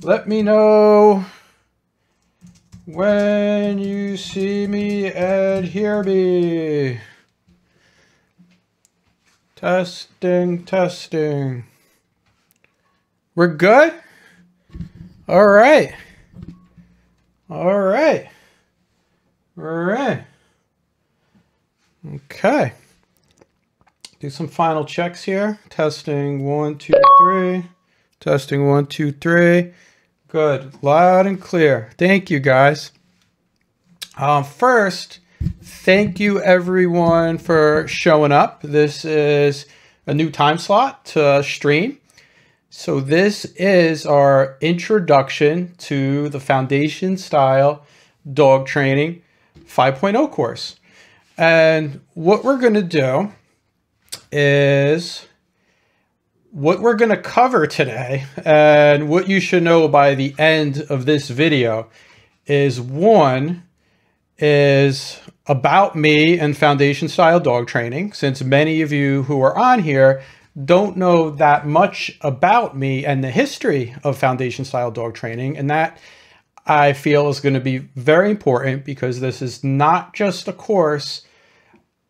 Let me know when you see me and hear me. Testing, testing. We're good? All right. All right. All right. Okay. Do some final checks here. Testing 1, 2, 3. Testing 1, 2, 3. Good. Loud and clear. Thank you, guys. First, thank you everyone for showing up. This is a new time slot to stream. So this is our introduction to the Foundation Style Dog Training 5.0 course. And what we're going to do is what we're going to cover today, and what you should know by the end of this video is, one is about me and Foundation Style Dog Training, since many of you who are on here don't know that much about me and the history of Foundation Style Dog Training. And that, I feel, is going to be very important, because this is not just a course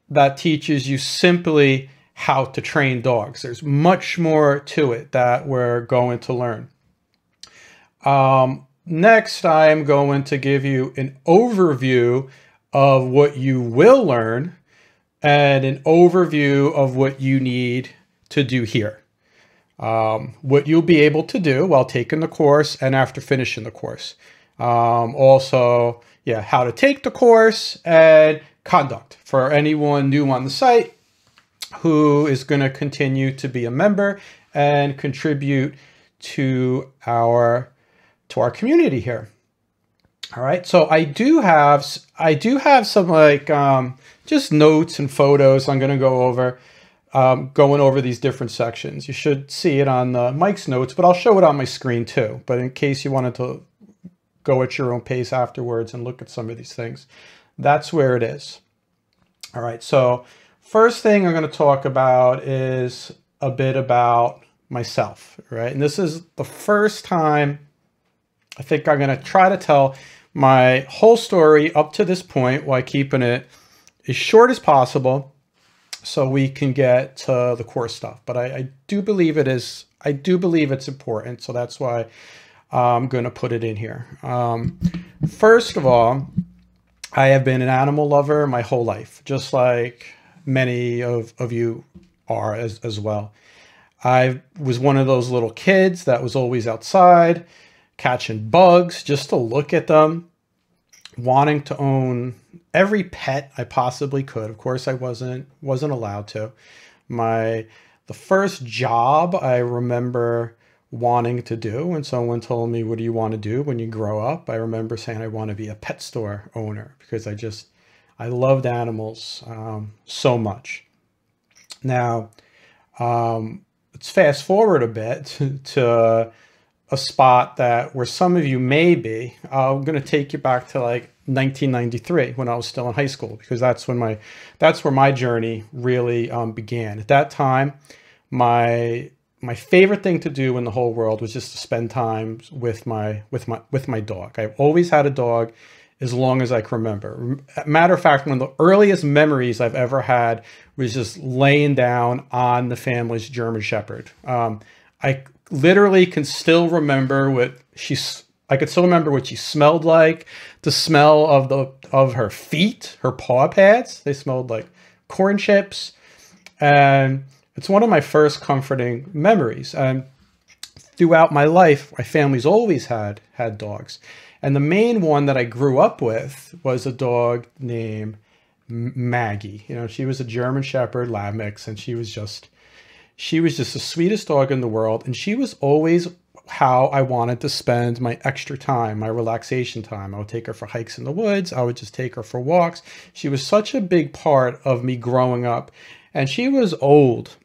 that teaches you simply how to train dogs. There's much more to it that we're going to learn. Next, I am going to give you an overview of what you will learn and an overview of what you need to do here. What you'll be able to do while taking the course and after finishing the course. Also, how to take the course and conduct for anyone new on the site who is going to continue to be a member and contribute to our community here. All right, so I do have some like just notes and photos I'm going to go over, going over these different sections. You should see it on Mike's notes, but I'll show it on my screen too. But in case you wanted to go at your own pace afterwards and look at some of these things, that's where it is. All right, so first thing I'm going to talk about is a bit about myself, right? And this is the first time I think I'm going to try to tell my whole story up to this point while keeping it as short as possible so we can get to the core stuff. But I do believe it's important, so that's why I'm going to put it in here. First of all, I have been an animal lover my whole life, just like many of you are as well. I was one of those little kids that was always outside catching bugs just to look at them, wanting to own every pet I possibly could. Of course, I wasn't allowed to. The first job I remember wanting to do, when someone told me, what do you want to do when you grow up? I remember saying I want to be a pet store owner, because I loved animals so much. Now, let's fast forward a bit to a spot where some of you may be. I'm going to take you back to like 1993 when I was still in high school, because that's where my journey really began. At that time, my favorite thing to do in the whole world was just to spend time with my dog. I've always had a dog as long as I can remember. Matter of fact, one of the earliest memories I've ever had was just laying down on the family's German Shepherd. I literally can still remember what she smelled like, the smell of her feet, her paw pads. They smelled like corn chips. And it's one of my first comforting memories. And throughout my life, my family's always had dogs. And the main one that I grew up with was a dog named Maggie. She was a German Shepherd Lab mix, and she was just the sweetest dog in the world. And she was always how I wanted to spend my extra time, my relaxation time. I would take her for hikes in the woods. I would just take her for walks. She was such a big part of me growing up. And she was old.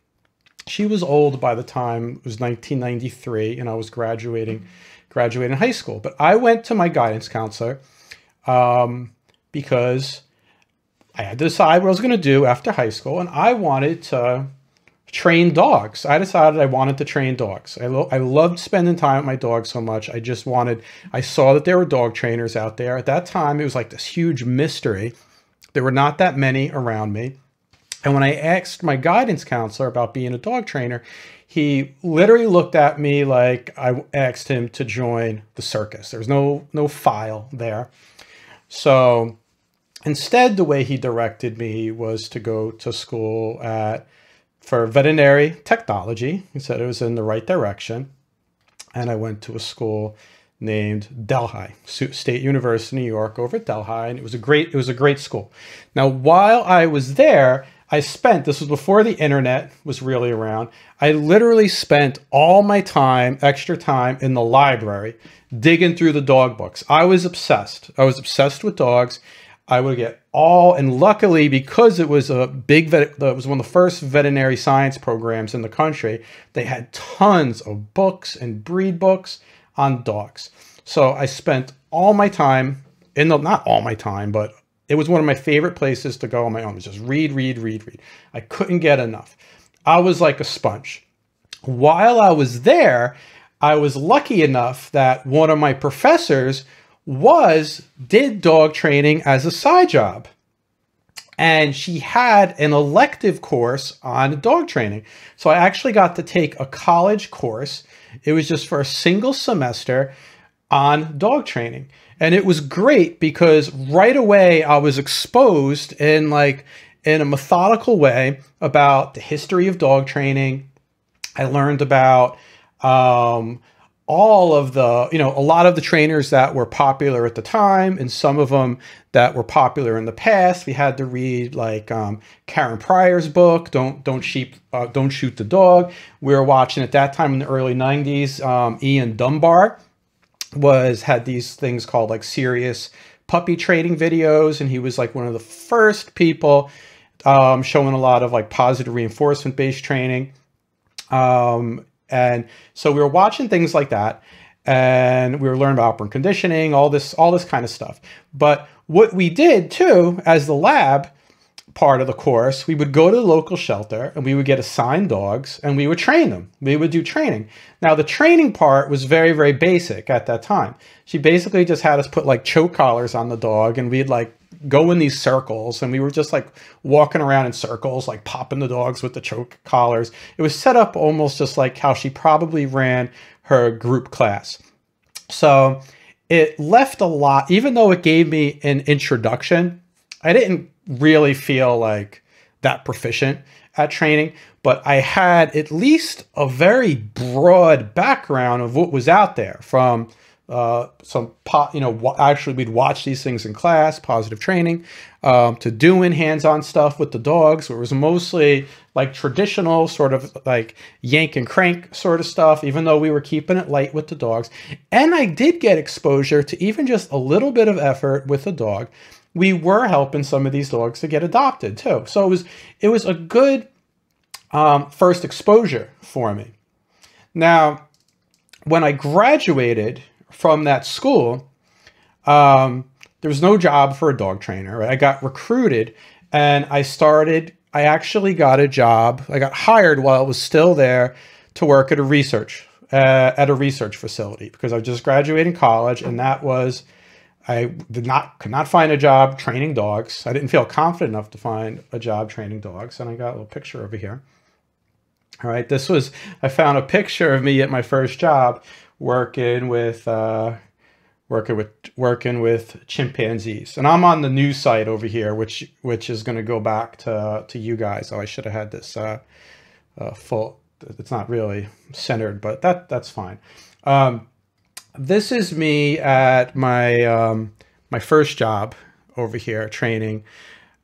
She was old by the time it was 1993 and I was graduating high school. But I went to my guidance counselor because I had to decide what I was going to do after high school, and I wanted to train dogs. I decided I wanted to train dogs. I loved spending time with my dogs so much. I saw that there were dog trainers out there. At that time, it was like this huge mystery. There were not that many around me. And when I asked my guidance counselor about being a dog trainer, he literally looked at me like I asked him to join the circus. There's no file there. So instead, the way he directed me was to go to school for veterinary technology. He said it was in the right direction. And I went to a school named Delhi, State University, New York, over at Delhi. And it was a great school. Now, while I was there, this was before the internet was really around. I literally spent all my time, extra time in the library, digging through the dog books. I was obsessed. I was obsessed with dogs. I would get and luckily, because it was it was one of the first veterinary science programs in the country, they had tons of books and breed books on dogs. So I spent all my time not all my time, but it was one of my favorite places to go on my own. It was just read, read, read, read. I couldn't get enough. I was like a sponge. While I was there, I was lucky enough that one of my professors did dog training as a side job. And she had an elective course on dog training. So I actually got to take a college course. It was just for a single semester on dog training. And it was great because right away I was exposed in a methodical way about the history of dog training. I learned about all of the, a lot of the trainers that were popular at the time and some of them that were popular in the past. We had to read Karen Pryor's book, Don't Shoot the Dog. We were watching at that time in the early 90s, Ian Dunbar had these things called serious puppy training videos. And he was one of the first people showing a lot of positive reinforcement based training. And so we were watching things like that, and we were learning about operant conditioning, all this kind of stuff. But what we did too, as the lab part of the course, we would go to the local shelter and we would get assigned dogs and we would train them. We would do training. Now the training part was very, very basic at that time. She basically just had us put choke collars on the dog, and we'd go in these circles, and we were just walking around in circles, popping the dogs with the choke collars. It was set up almost just like how she probably ran her group class. So it left a lot, even though it gave me an introduction. I didn't really feel that proficient at training, but I had at least a very broad background of what was out there from actually we'd watch these things in class, positive training, to doing hands-on stuff with the dogs, where it was mostly traditional sort of yank and crank sort of stuff, even though we were keeping it light with the dogs. And I did get exposure to even just a little bit of effort with the dog. We were helping some of these dogs to get adopted too. So it was a good first exposure for me. Now, when I graduated from that school, there was no job for a dog trainer. Right? I got recruited and I actually got a job. I got hired while I was still there to work at a research facility, because I was just graduating college, and I could not find a job training dogs. I didn't feel confident enough to find a job training dogs. And I got a little picture over here. All right. I found a picture of me at my first job working with chimpanzees. And I'm on the news site over here, which is going to go back to you guys. Oh, I should have had this full. It's not really centered, but that's fine. This is me at my my first job over here,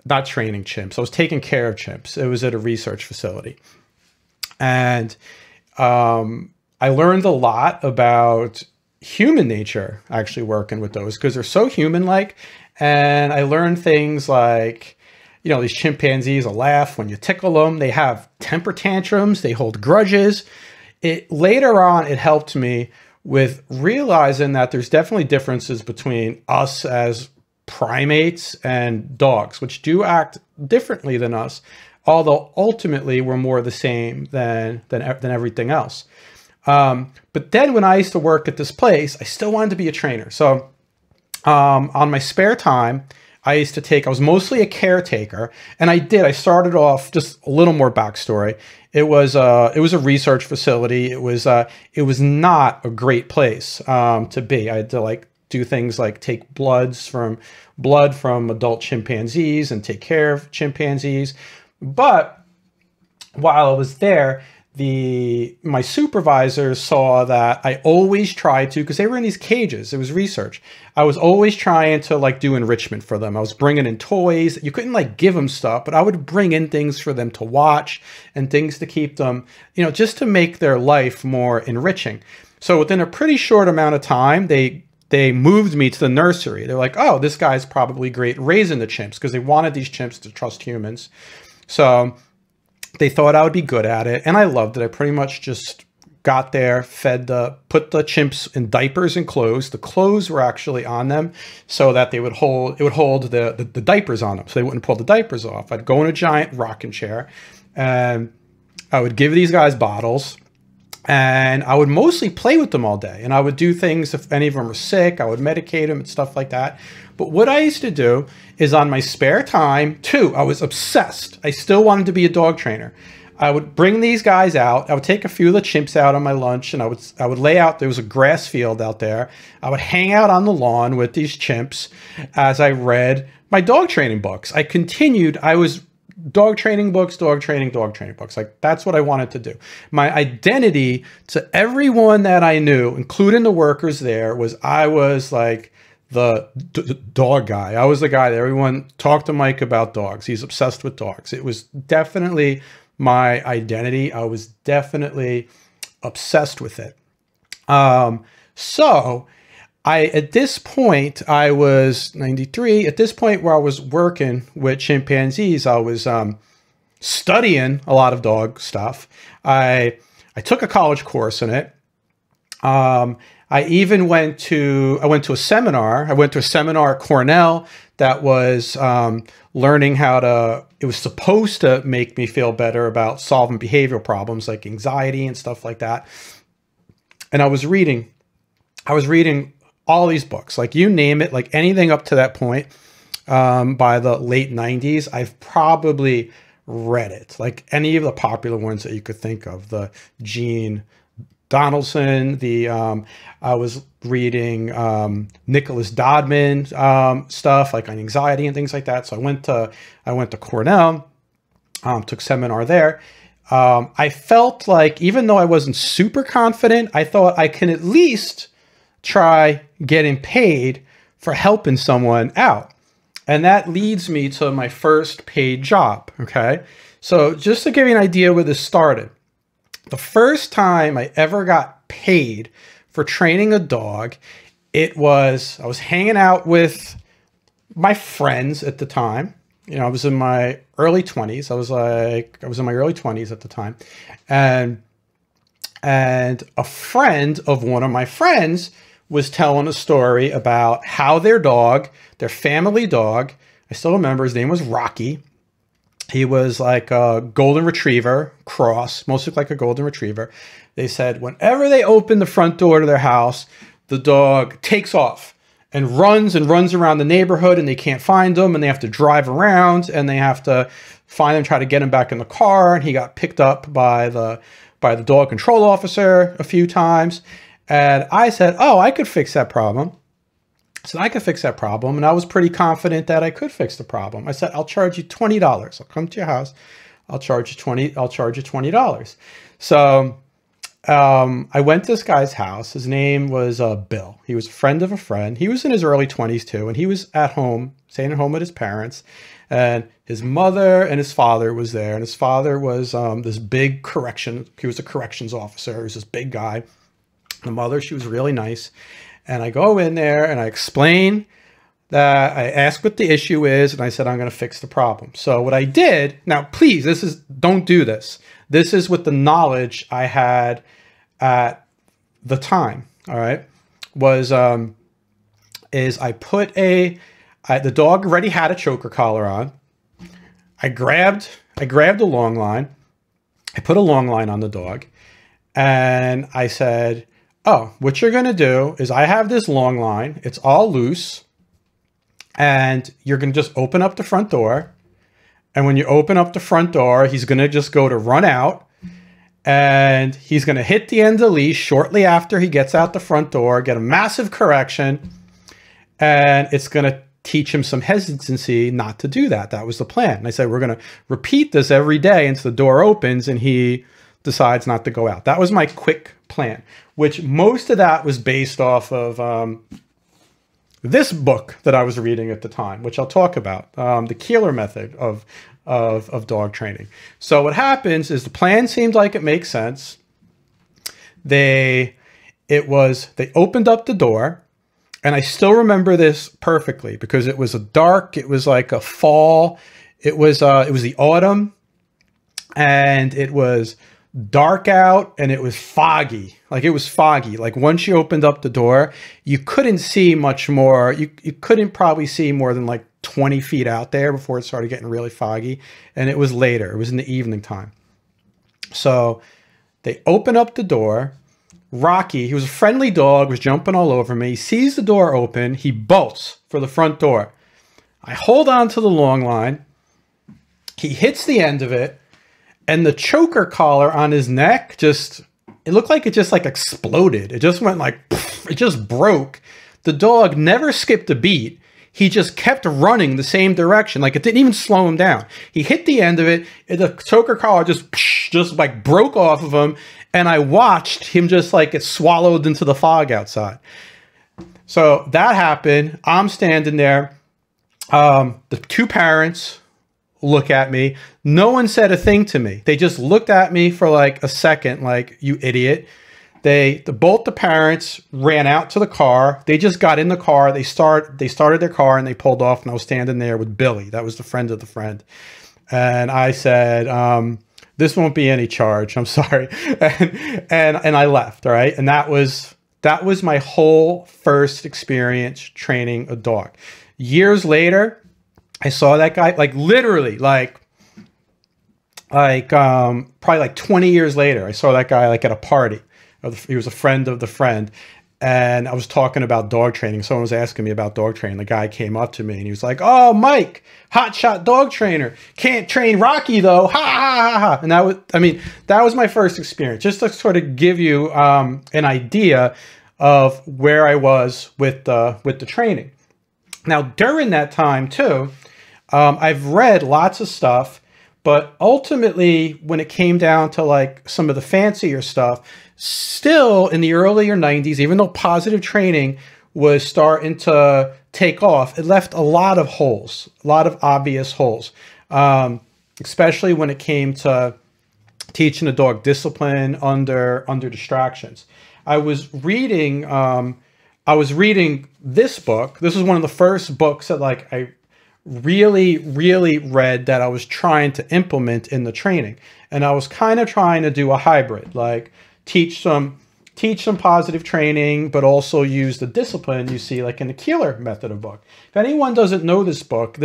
not training chimps. I was taking care of chimps. It was at a research facility. And I learned a lot about human nature actually working with those, because they're so human-like. And I learned things these chimpanzees will laugh when you tickle them. They have temper tantrums. They hold grudges. Later on, it helped me with realizing that there's definitely differences between us as primates and dogs, which do act differently than us although ultimately we're more the same than everything else. But then when I used to work at this place, I still wanted to be a trainer. So on my spare time, I was mostly a caretaker, and I started off, just a little more backstory. It was a research facility. It was not a great place to be. I had to like do things like take blood from adult chimpanzees and take care of chimpanzees. But while I was there, my supervisors saw that I always tried to, because they were in these cages, it was research. I was always trying to like do enrichment for them. I was bringing in toys. You couldn't like give them stuff, but I would bring in things for them to watch and things to keep them, just to make their life more enriching. So within a pretty short amount of time, they moved me to the nursery. They're like, oh, this guy's probably great raising the chimps, because they wanted these chimps to trust humans. So they thought I would be good at it, and I loved it. I pretty much just got there, put the chimps in diapers and clothes. The clothes were actually on them so that it would hold the diapers on them, so they wouldn't pull the diapers off. I'd go in a giant rocking chair, and I would give these guys bottles, and I would mostly play with them all day. And I would do things, if any of them were sick, I would medicate them and stuff like that. But what I used to do is, on my spare time, too, I was obsessed. I still wanted to be a dog trainer. I would bring these guys out. I would take a few of the chimps out on my lunch, and I would lay out, there was a grass field out there. I would hang out on the lawn with these chimps as I read my dog training books. I was dog training books. Like, that's what I wanted to do. My identity to everyone that I knew, including the workers there, was I was like the dog guy. I was the guy that everyone talked to Mike about dogs. He's obsessed with dogs. It was definitely my identity. I was definitely obsessed with it. So at this point, I was 93. At this point where I was working with chimpanzees, I was studying a lot of dog stuff. I took a college course in it. I even went to a seminar. I went to a seminar at Cornell that was learning it was supposed to make me feel better about solving behavioral problems like anxiety and stuff like that. And I was reading all these books, like you name it, like anything up to that point. By the late 90s, I've probably read it, like any of the popular ones that you could think of, the Gene Donaldson, I was reading Nicholas Dodman stuff like on anxiety and things like that. So I went to Cornell, took seminar there. I felt like, even though I wasn't super confident, I thought I can at least try getting paid for helping someone out. And that leads me to my first paid job. Okay. So just to give you an idea where this started, the first time I ever got paid for training a dog, I was hanging out with my friends at the time. I was in my early 20s. I was in my early 20s at the time. And a friend of one of my friends was telling a story about how their family dog, I still remember, his name was Rocky. He was like a golden retriever cross, mostly like a golden retriever. They said whenever they open the front door to their house, the dog takes off and runs around the neighborhood, and they can't find him, and they have to drive around, and they have to find him, try to get him back in the car. And he got picked up by the dog control officer a few times. And I said, oh, I could fix that problem. So I could fix that problem. And I was pretty confident that I could fix the problem. I said, I'll charge you $20. I'll come to your house. I'll charge you $20. So I went to this guy's house. His name was Bill. He was a friend of a friend. He was in his early 20s too. And he was at home, staying at home with his parents. And his mother and his father was there. And his father was this big he was a corrections officer. He was this big guy. The mother, she was really nice. And I go in there and I explain that, I ask what the issue is, and I said, I'm going to fix the problem. So what I did, now please, don't do this. This is with the knowledge I had at the time, all right, is I put the dog already had a choker collar on. I grabbed I grabbed a long line. I put a long line on the dog, and I said, oh, what you're going to do is I have this long line. It's all loose, and you're going to just open up the front door. And when you open up the front door, he's going to just go to run out, and he's going to hit the end of the leash shortly after he gets out the front door, get a massive correction, and it's going to teach him some hesitancy not to do that. That was the plan. And I said, we're going to repeat this every day until the door opens and he decides not to go out. That was my quick plan, which most of that was based off of this book that I was reading at the time, which I'll talk about, the Keeler method of dog training. So what happens is the plan seemed like it makes sense. They opened up the door, and I still remember this perfectly because it was it was like a fall. It was the autumn, and it was dark out, and it was foggy. Like it was foggy. Like once you opened up the door, you couldn't see much more. You couldn't probably see more than like 20 feet out there before it started getting really foggy. And it was later. It was in the evening time. So they open up the door. Rocky, he was a friendly dog, was jumping all over me. He sees the door open. He bolts for the front door. I hold on to the long line. He hits the end of it. And the choker collar on his neck it looked like it just like exploded. It just went like, it just broke. The dog never skipped a beat. He just kept running the same direction. Like it didn't even slow him down. He hit the end of it, and the choker collar just like broke off of him. And I watched him just like get swallowed into the fog outside. So that happened. I'm standing there. The two parents look at me. No one said a thing to me. They just looked at me for like a second, like, you idiot. Both the parents ran out to the car. They just got in the car. They started their car and they pulled off, and I was standing there with Billy. That was the friend of the friend. And I said, this won't be any charge. I'm sorry. And I left. All right. And that was my whole first experience training a dog. Years later, I saw that guy, like literally probably like 20 years later, I saw that guy like at a party. He was a friend of the friend. And I was talking about dog training. Someone was asking me about dog training. The guy came up to me and he was like, oh, Mike, hotshot dog trainer. Can't train Rocky though. Ha ha ha ha. And that was my first experience, just to sort of give you an idea of where I was with the training. Now, during that time too, I've read lots of stuff, but ultimately when it came down to like some of the fancier stuff, still in the earlier 90s, even though positive training was starting to take off, it left a lot of holes, a lot of obvious holes, especially when it came to teaching a dog discipline under distractions. I was reading this book. This was one of the first books that like I really read that I was trying to implement in the training. And I was kind of trying to do a hybrid, like teach some positive training, but also use the discipline you see like in the Keeler method of book. If anyone doesn't know this book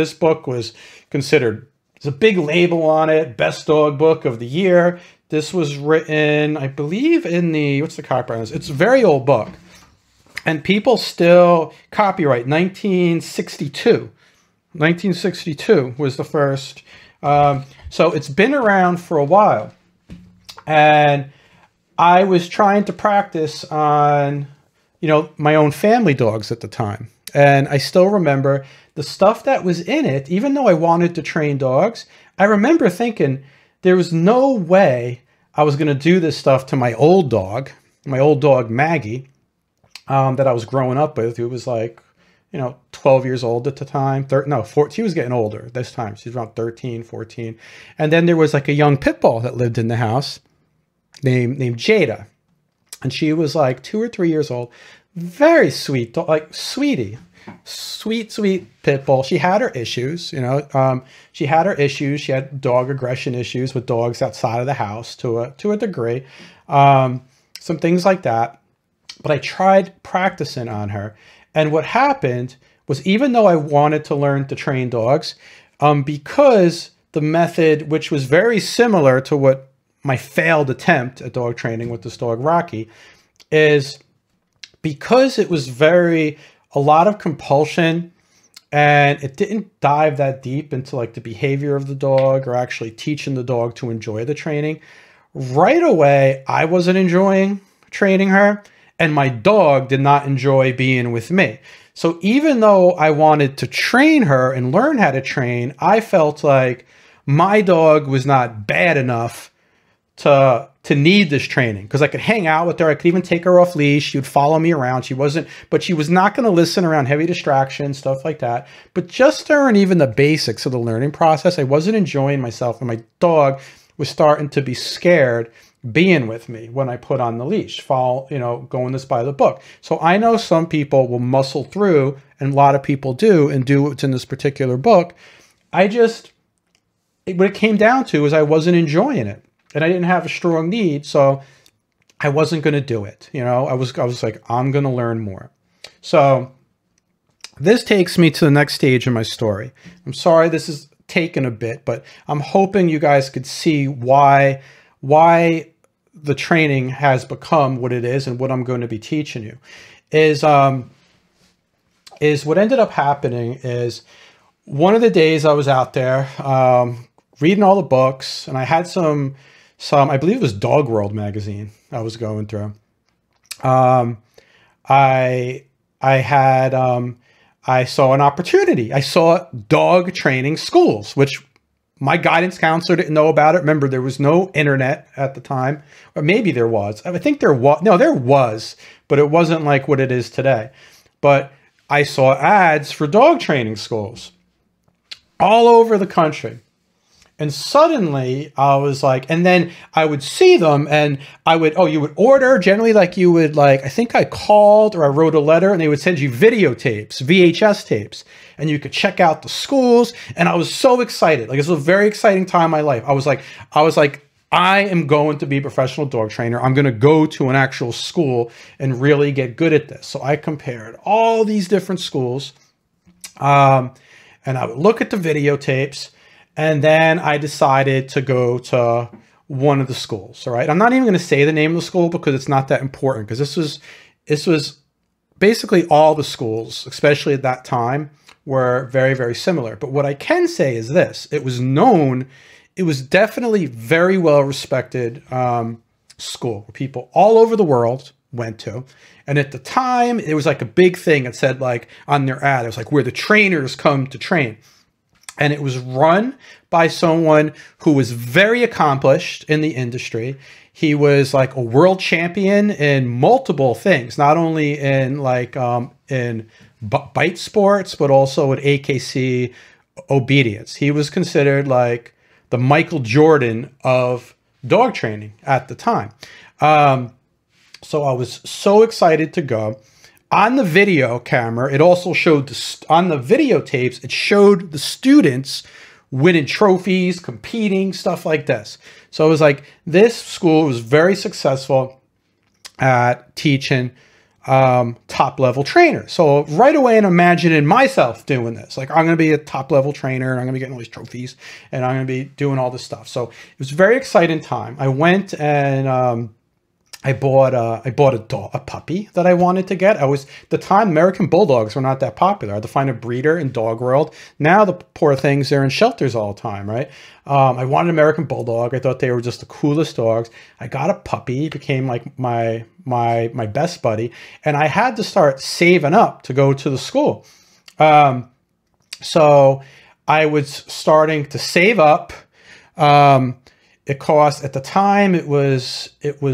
was considered, there's a big label on it, best dog book of the year. This was written, I believe, in the, what's the copyright? It's a very old book. And people still copyright 1962. 1962 was the first. So it's been around for a while. And I was trying to practice on, my own family dogs at the time. And I still remember the stuff that was in it, even though I wanted to train dogs, I remember thinking there was no way I was going to do this stuff to my old dog Maggie, that I was growing up with, who was like, 12 years old at the time. 14. She was getting older this time. She's around 13, 14. And then there was like a young pit bull that lived in the house named Jada. And she was like 2 or 3 years old. Very sweet, like sweetie. Sweet pit bull. She had her issues, she had her issues. She had dog aggression issues with dogs outside of the house to a degree. Some things like that. But I tried practicing on her. And what happened was, even though I wanted to learn to train dogs, because the method, which was very similar to what my failed attempt at dog training with this dog, Rocky, is because it was a lot of compulsion, and it didn't dive that deep into like the behavior of the dog or actually teaching the dog to enjoy the training. Right away, I wasn't enjoying training her, and my dog did not enjoy being with me. So even though I wanted to train her and learn how to train, I felt like my dog was not bad enough to need this training, because I could hang out with her. I could even take her off leash. She would follow me around. But she was not going to listen around heavy distractions, stuff like that. But just during even the basics of the learning process, I wasn't enjoying myself, and my dog was starting to be scared being with me when I put on the leash, going this by the book. So I know some people will muscle through, and a lot of people do, and do what's in this particular book. What it came down to is I wasn't enjoying it, and I didn't have a strong need, so I wasn't going to do it. I was like, I'm going to learn more. So this takes me to the next stage in my story. I'm sorry this is taken a bit, but I'm hoping you guys could see why the training has become what it is, and what I'm going to be teaching you is what ended up happening is one of the days I was out there reading all the books, and I had some, I believe it was Dog World magazine I was going through. I saw an opportunity. I saw dog training schools, which my guidance counselor didn't know about it. Remember, there was no internet at the time, or maybe there was. I think there was. No, there was, but it wasn't like what it is today. But I saw ads for dog training schools all over the country. And suddenly I was like, and then I would see them, and you would order, generally, like you would, I think I called or I wrote a letter, and they would send you videotapes, VHS tapes, and you could check out the schools. And I was so excited. Like, it was a very exciting time in my life. I was like, I am going to be a professional dog trainer. I'm going to go to an actual school and really get good at this. So I compared all these different schools, and I would look at the videotapes. And then I decided to go to one of the schools. All right. I'm not even going to say the name of the school because it's not that important, because this was basically all the schools, especially at that time, were very, very similar. But what I can say is this: it was definitely very well respected school where people all over the world went to. And at the time, it was like a big thing. It said, like, on their ad, it was like, where the trainers come to train. And it was run by someone who was very accomplished in the industry. He was like a world champion in multiple things, not only in in bite sports, but also in AKC obedience. He was considered like the Michael Jordan of dog training at the time. So I was so excited to go. On the video camera, it also showed, on the videotapes, it showed the students winning trophies, competing, stuff like this. So it was like, this school was very successful at teaching top-level trainers. So right away, I'm imagining myself doing this. Like, I'm going to be a top-level trainer, and I'm going to be getting all these trophies, and I'm going to be doing all this stuff. So it was a very exciting time. I went and I bought a puppy that I wanted to get. At the time, American Bulldogs were not that popular. I had to find a breeder in Dog World. Now the poor things, they're in shelters all the time, right? I wanted an American Bulldog. I thought they were just the coolest dogs. I got a puppy. It became like my best buddy. And I had to start saving up to go to the school. So I was starting to save up. It cost, at the time, it was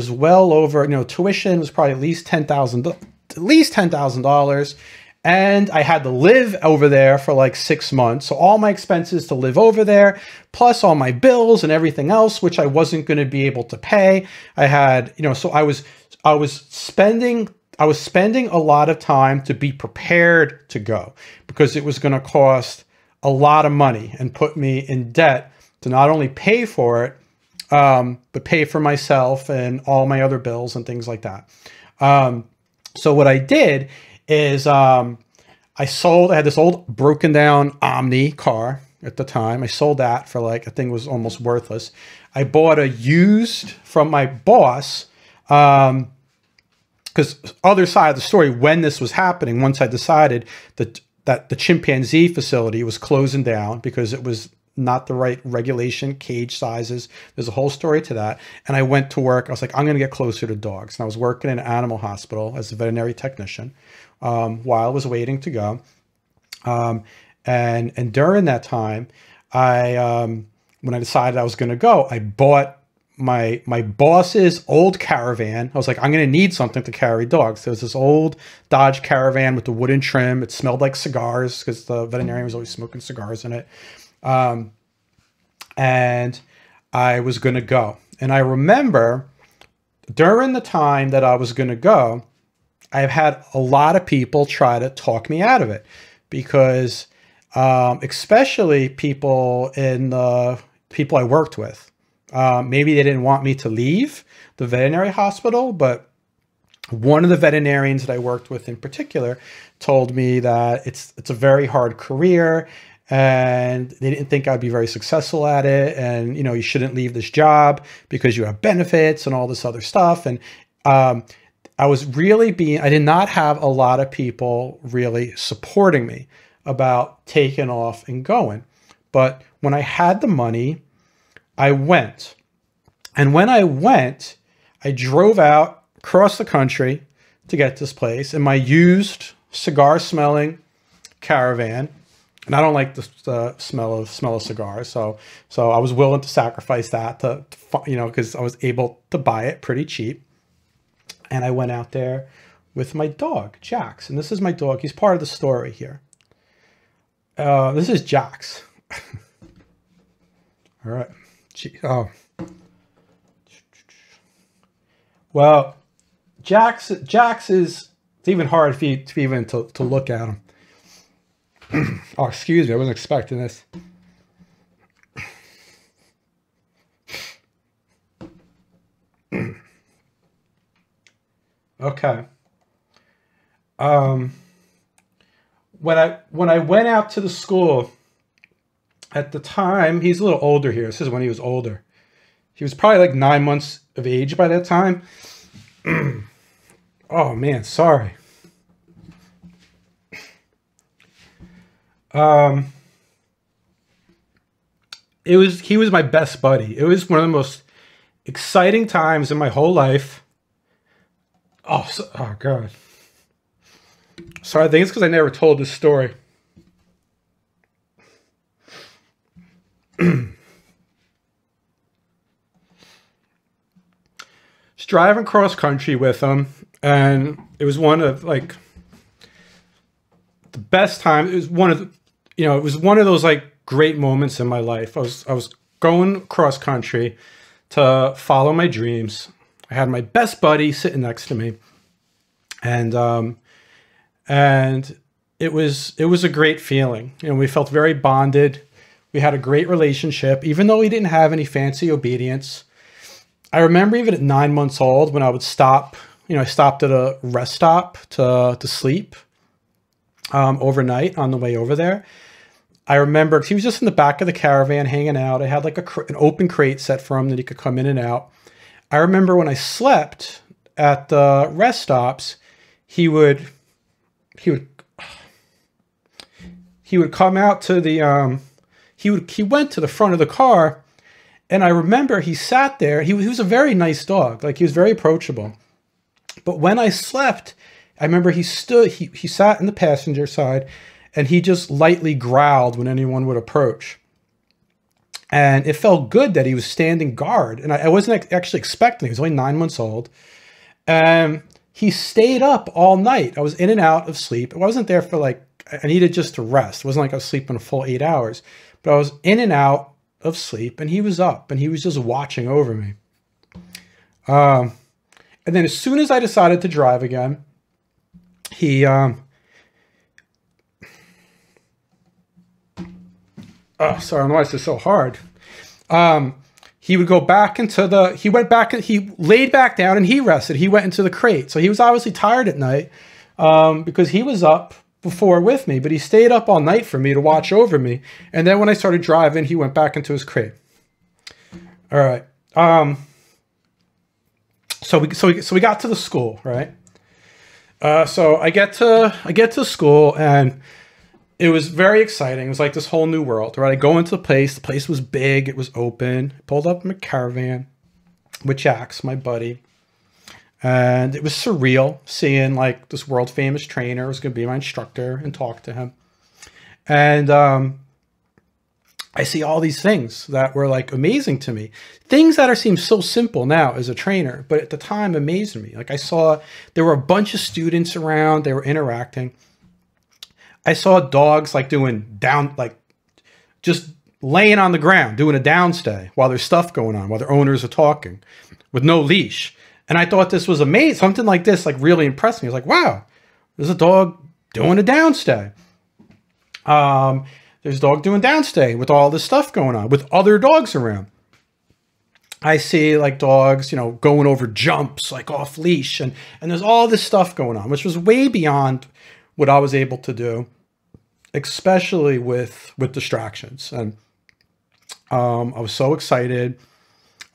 well over, tuition was probably at least $10,000. And I had to live over there for like 6 months. So all my expenses to live over there, plus all my bills and everything else, which I wasn't going to be able to pay. I had, so I was spending a lot of time to be prepared to go, because it was going to cost a lot of money and put me in debt to not only pay for it, but pay for myself and all my other bills and things like that. So what I did is I had this old broken down Omni car, at the time. I sold that for like, I think it was almost worthless. I bought a used from my boss, because other side of the story, when this was happening, once I decided that the chimpanzee facility was closing down because it was not the right regulation, cage sizes. There's a whole story to that. And I went to work. I was like, I'm going to get closer to dogs. And I was working in an animal hospital as a veterinary technician while I was waiting to go. And during that time, when I decided I was going to go, I bought my boss's old Caravan. I was like, I'm going to need something to carry dogs. There was this old Dodge Caravan with the wooden trim. It smelled like cigars because the veterinarian was always smoking cigars in it. And I was going to go. And I remember during the time that I was going to go, I've had a lot of people try to talk me out of it because, especially people I worked with, maybe they didn't want me to leave the veterinary hospital, but one of the veterinarians that I worked with in particular told me that it's a very hard career and they didn't think I'd be very successful at it. And, you know, you shouldn't leave this job because you have benefits and all this other stuff. And I did not have a lot of people really supporting me about taking off and going. But when I had the money, I went. And when I went, I drove out across the country to get this place in my used cigar-smelling Caravan. And I don't like the smell of cigars. So I was willing to sacrifice that to because I was able to buy it pretty cheap. And I went out there with my dog, Jax. And this is my dog. He's part of the story here. This is Jax. All right. Oh. Well, Jax is, it's even hard to look at him. Oh, excuse me. I wasn't expecting this. Okay. When I went out to the school at the time, he's a little older here. This is when he was older. He was probably like 9 months of age by that time. Oh man, sorry. He was my best buddy. It was one of the most exciting times in my whole life. Oh God. Sorry, I think it's because I never told this story. Just driving cross country with him, and it was one of like the best time. It was one of the, it was one of those like great moments in my life. I was going cross country to follow my dreams. I had my best buddy sitting next to me, and it was a great feeling. We felt very bonded. We had a great relationship, even though we didn't have any fancy obedience. I remember even at 9 months old when I would stop, I stopped at a rest stop to sleep overnight on the way over there. I remember he was just in the back of the Caravan hanging out. I had like an open crate set for him that he could come in and out. I remember when I slept at the rest stops, he would come out to the, he went to the front of the car, and I remember he sat there. He was a very nice dog. Like, he was very approachable. But when I slept, I remember he sat in the passenger side, and he just lightly growled when anyone would approach. And it felt good that he was standing guard. And I wasn't actually expecting it. He was only 9 months old. And he stayed up all night. I was in and out of sleep. I wasn't there for like, I needed just to rest. It wasn't like I was sleeping a full 8 hours. But I was in and out of sleep, and he was up, and he was just watching over me. And then as soon as I decided to drive again, he... Oh, sorry, I don't know why this is so hard. He would go back into the... He laid back down, and he rested. He went into the crate. So he was obviously tired at night because he was up before with me, but he stayed up all night for me to watch over me. And then when I started driving, he went back into his crate. All right. So we got to the school, right? So I get to school, and it was very exciting. It was like this whole new world, right? I go into the place. The place was big. It was open. I pulled up in my caravan with Jax, my buddy. And it was surreal seeing like this world famous trainer was going to be my instructor and talk to him. And I see all these things that were like amazing to me. Things that seem so simple now as a trainer, but at the time amazed me. Like I saw there were a bunch of students around. They were interacting. I saw dogs like doing down, like just laying on the ground, doing a downstay while there's stuff going on, while their owners are talking with no leash. And I thought this was amazing. Something like this like really impressed me. I was like, wow, there's a dog doing a downstay. There's a dog doing downstay with all this stuff going on with other dogs around. I see like dogs, you know, going over jumps like off leash, and there's all this stuff going on, which was way beyond what I was able to do, especially with distractions. And I was so excited.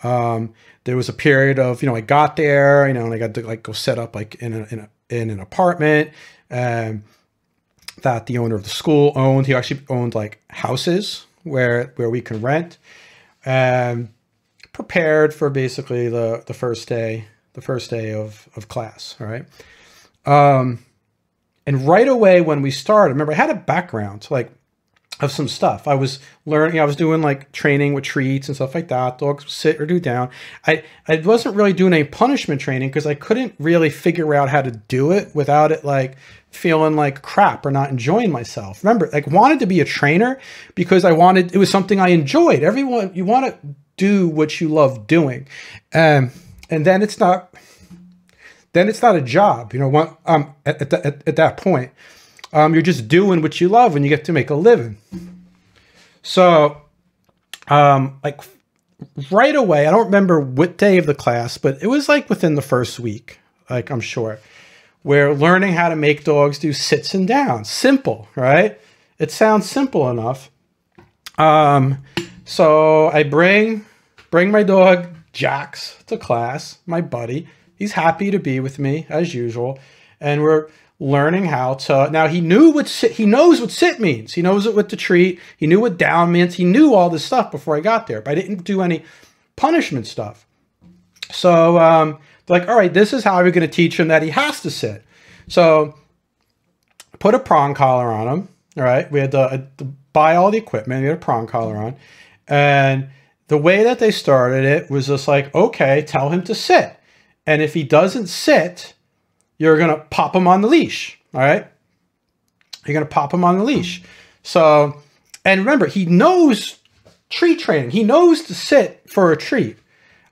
There was a period of, you know, I got there, you know, and I got to like go set up like in an apartment that the owner of the school owned. He actually owned like houses where we can rent, and prepared for basically the first day of class. All right. And right away when we started, remember I had a background like of some stuff. I was learning, I was doing like training with treats and stuff like that. Dogs sit or do down. I wasn't really doing any punishment training because I couldn't really figure out how to do it without it like feeling like crap or not enjoying myself. Remember, like wanted to be a trainer because it was something I enjoyed. You want to do what you love doing. And then it's not a job, you know, at that point. You're just doing what you love and you get to make a living. So, like right away, I don't remember what day of the class, but it was like within the first week, like I'm sure, where learning how to make dogs do sits and downs. Simple, right? It sounds simple enough. So I bring my dog Jax to class, my buddy. He's happy to be with me as usual. And we're learning how to, now he knows what sit means. He knows it with the treat. He knew what down means. He knew all this stuff before I got there, but I didn't do any punishment stuff. So they're like, all right, this is how we're going to teach him that he has to sit. So put a prong collar on him. All right. We had to buy all the equipment. We had a prong collar on. And the way that they started it was just like, okay, tell him to sit. And if he doesn't sit, you're going to pop him on the leash. All right. You're going to pop him on the leash. So, and remember, he knows treat training. He knows to sit for a treat.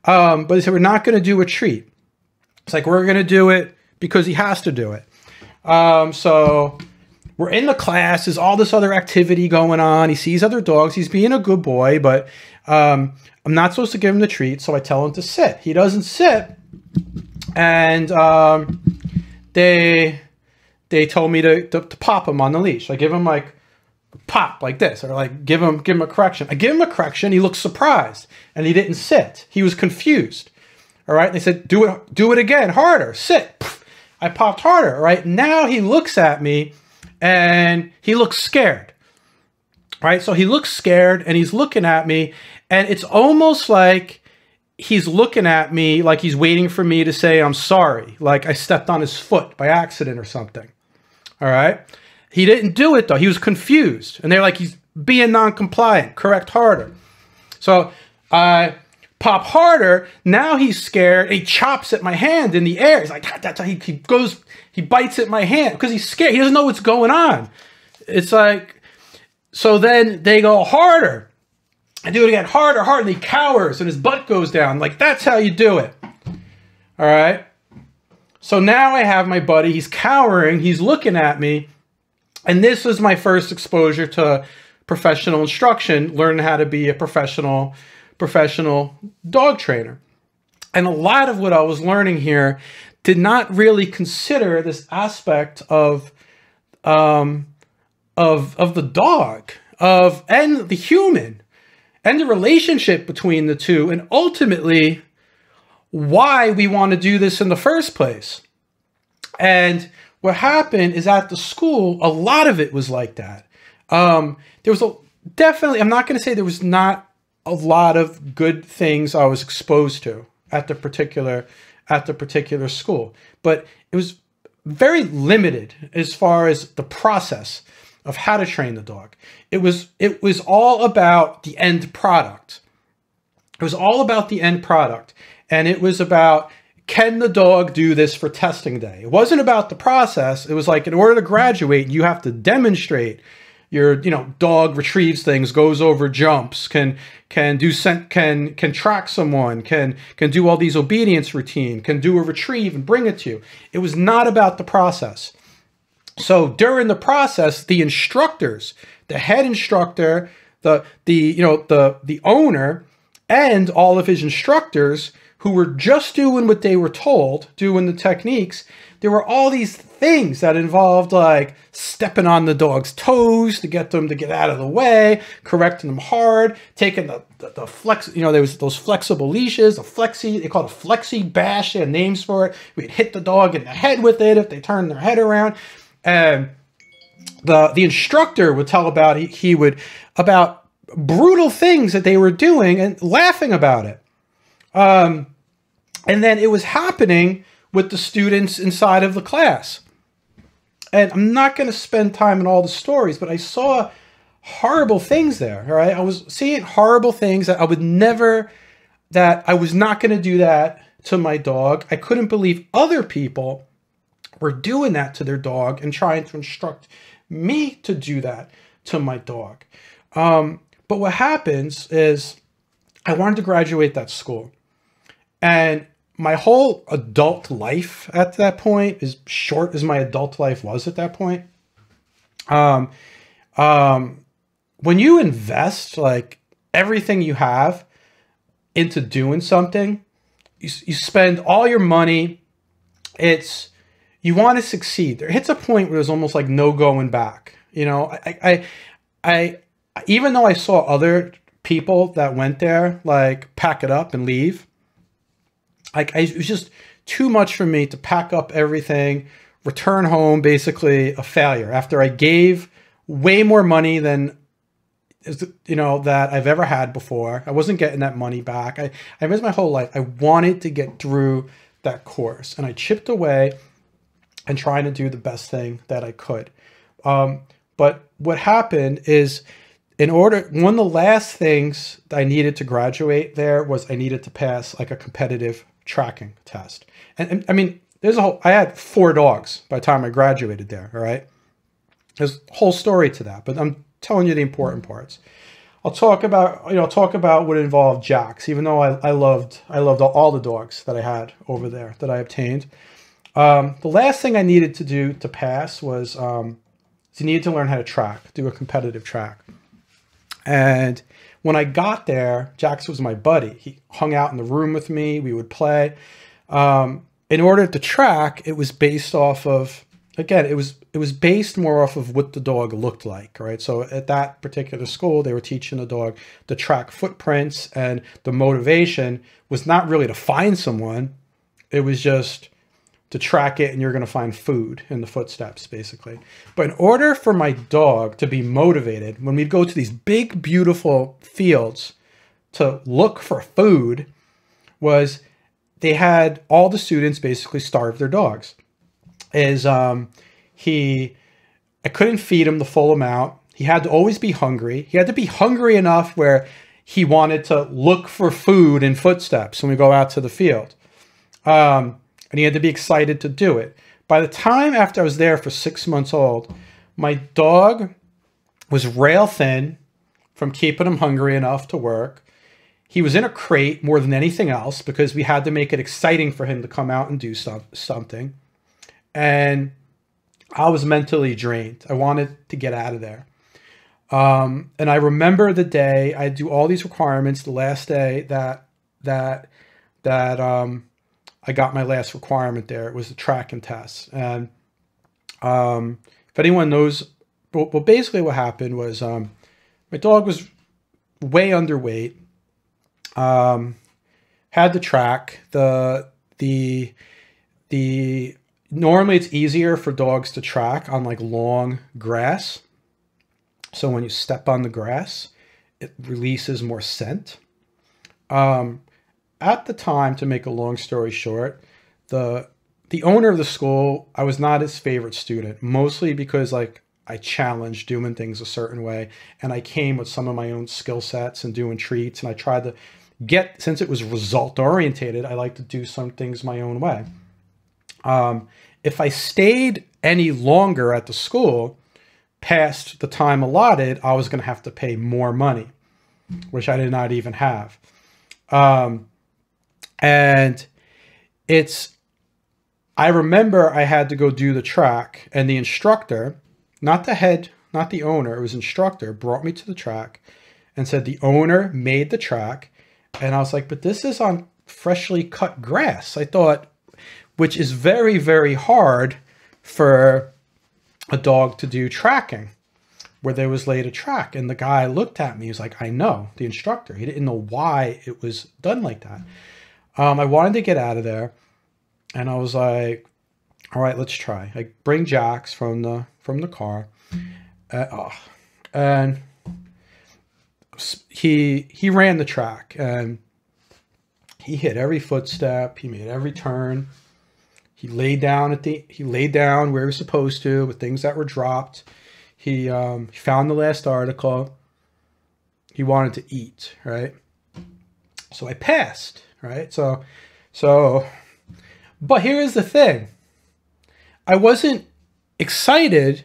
But he said, we're not going to do a treat. It's like, we're going to do it because he has to do it. So we're in the class. There's all this other activity going on. He sees other dogs. He's being a good boy, but I'm not supposed to give him the treat. So I tell him to sit. He doesn't sit. And they told me to pop him on the leash. I give him like a pop like this, or like give him a correction. I give him a correction. He looked surprised and he didn't sit. He was confused. All right. They said, do it again, harder, sit. I popped harder. All right. Now he looks at me and he looks scared. Right. So he looks scared and he's looking at me, and it's almost like he's looking at me like he's waiting for me to say, I'm sorry. Like I stepped on his foot by accident or something. All right. He didn't do it though. He was confused. And they're like, he's being non-compliant, correct harder. So I pop harder. Now he's scared. And he chops at my hand in the air. He's like, that's how he bites at my hand because he's scared. He doesn't know what's going on. It's like, so then they go harder. I do it again, harder, and he cowers and his butt goes down. Like, that's how you do it. All right. So now I have my buddy. He's cowering. He's looking at me. And this was my first exposure to professional instruction, learning how to be a professional dog trainer. And a lot of what I was learning here did not really consider this aspect of of the dog, and the human, and the relationship between the two, and ultimately why we want to do this in the first place. And what happened is at the school, a lot of it was like that. There was definitely, I'm not going to say there was not a lot of good things I was exposed to at the particular school, but it was very limited as far as the process of how to train the dog. It was all about the end product. It was all about the end product. And it was about, can the dog do this for testing day? It wasn't about the process. It was like, in order to graduate, you have to demonstrate your, dog retrieves things, goes over jumps, can track someone, can do all these obedience routine, can do a retrieve and bring it to you. It was not about the process. So during the process, the instructors, the head instructor, the owner, and all of his instructors who were just doing what they were told, doing the techniques, there were all these things that involved like stepping on the dog's toes to get them to get out of the way, correcting them hard, taking the flex, there was those flexible leashes, they called it a flexi bash, they had names for it. We'd hit the dog in the head with it if they turned their head around. And the instructor would tell about brutal things that they were doing and laughing about it. And then it was happening with the students inside of the class. And I'm not going to spend time on all the stories, but I saw horrible things there, all right? I was seeing horrible things that I was not going to do that to my dog. I couldn't believe other people were doing that to their dog and trying to instruct me to do that to my dog. But what happens is I wanted to graduate that school. And my whole adult life at that point, as short as my adult life was at that point, when you invest like everything you have into doing something, you spend all your money. You want to succeed. There hits a point where there's almost like no going back. I even though I saw other people that went there like pack it up and leave, it was just too much for me to pack up everything, return home, basically a failure after I gave way more money than, that I've ever had before. I wasn't getting that money back. I missed my whole life. I wanted to get through that course, and I chipped away and trying to do the best thing that I could. But what happened is, one of the last things that I needed to graduate there was I needed to pass like a competitive tracking test. And I mean, I had 4 dogs by the time I graduated there. All right. There's a whole story to that, but I'm telling you the important parts. I'll talk about what involved Jax, even though I loved all the dogs that I had over there that I obtained. The last thing I needed to do to pass was, you needed to learn how to do a competitive track. And when I got there, Jax was my buddy. He hung out in the room with me. We would play. In order to track, it was based off of, again, it was based more off of what the dog looked like, right? So at that particular school, they were teaching the dog to track footprints, and the motivation was not really to find someone. It was just to track it, and you're going to find food in the footsteps, basically. But in order for my dog to be motivated, when we'd go to these big, beautiful fields to look for food, they had all the students basically starve their dogs. I couldn't feed him the full amount. He had to always be hungry. He had to be hungry enough where he wanted to look for food in footsteps when we go out to the field. And he had to be excited to do it. By the time after I was there for 6 months old, my dog was rail thin from keeping him hungry enough to work. He was in a crate more than anything else because we had to make it exciting for him to come out and do something. And I was mentally drained. I wanted to get out of there. And I remember the day I do all these requirements, the last day that I got my last requirement there. It was the track and test. And if anyone knows, well, basically what happened was my dog was way underweight. Had the track. The normally it's easier for dogs to track on like long grass. So when you step on the grass, it releases more scent. At the time, to make a long story short, the owner of the school, I was not his favorite student, mostly because like I challenged doing things a certain way, and I came with some of my own skill sets and doing treats, and I tried to get, since it was result orientated, I like to do some things my own way. If I stayed any longer at the school past the time allotted, I was going to have to pay more money, which I did not even have. And I remember I had to go do the track, and the instructor, not the head, not the owner, it was instructor, brought me to the track and said the owner made the track. And I was like, but this is on freshly cut grass. I thought, which is very, very hard for a dog to do tracking, where there was laid a track. And the guy looked at me, he was like, I know, the instructor. He didn't know why it was done like that. I wanted to get out of there, and I was like, all right, let's try. I bring Jax from the car, and he ran the track, and he hit every footstep, he made every turn. He laid down where he was supposed to with things that were dropped. He found the last article. He wanted to eat, right? So I passed, right? So, but here's the thing. I wasn't excited.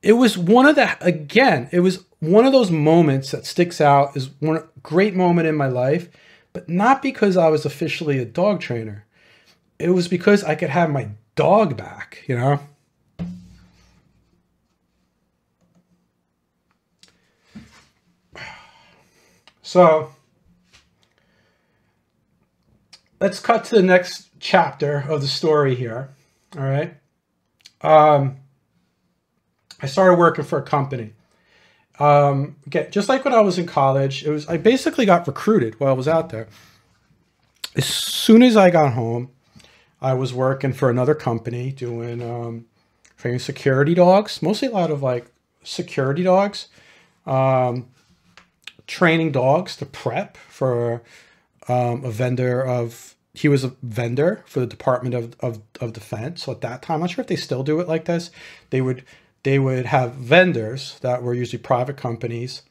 It was one of those moments that sticks out as one great moment in my life, but not because I was officially a dog trainer. It was because I could have my dog back, you know? So let's cut to the next chapter of the story here. All right. I started working for a company. Again, just like when I was in college, I basically got recruited while I was out there. As soon as I got home, I was working for another company doing training security dogs, mostly a lot of like security dogs, training dogs to prep for a vendor of, he was a vendor for the Department of Defense. So at that time, I'm not sure if they still do it like this. They would have vendors that were usually private companies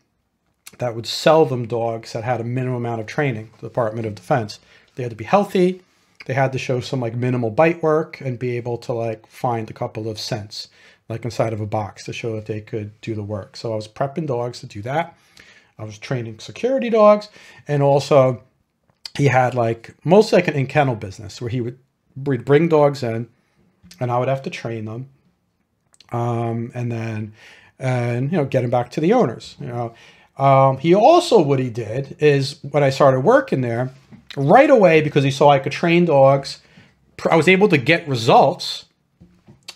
that would sell them dogs that had a minimum amount of training, the Department of Defense. They had to be healthy. They had to show some like minimal bite work and be able to like find a couple of scents like inside of a box to show that they could do the work. So I was prepping dogs to do that. I was training security dogs, and also he had like mostly like an in-kennel business where we'd bring dogs in and I would have to train them. And you know, get them back to the owners, you know. He also, what he did is when I started working there right away, because he saw I could train dogs, I was able to get results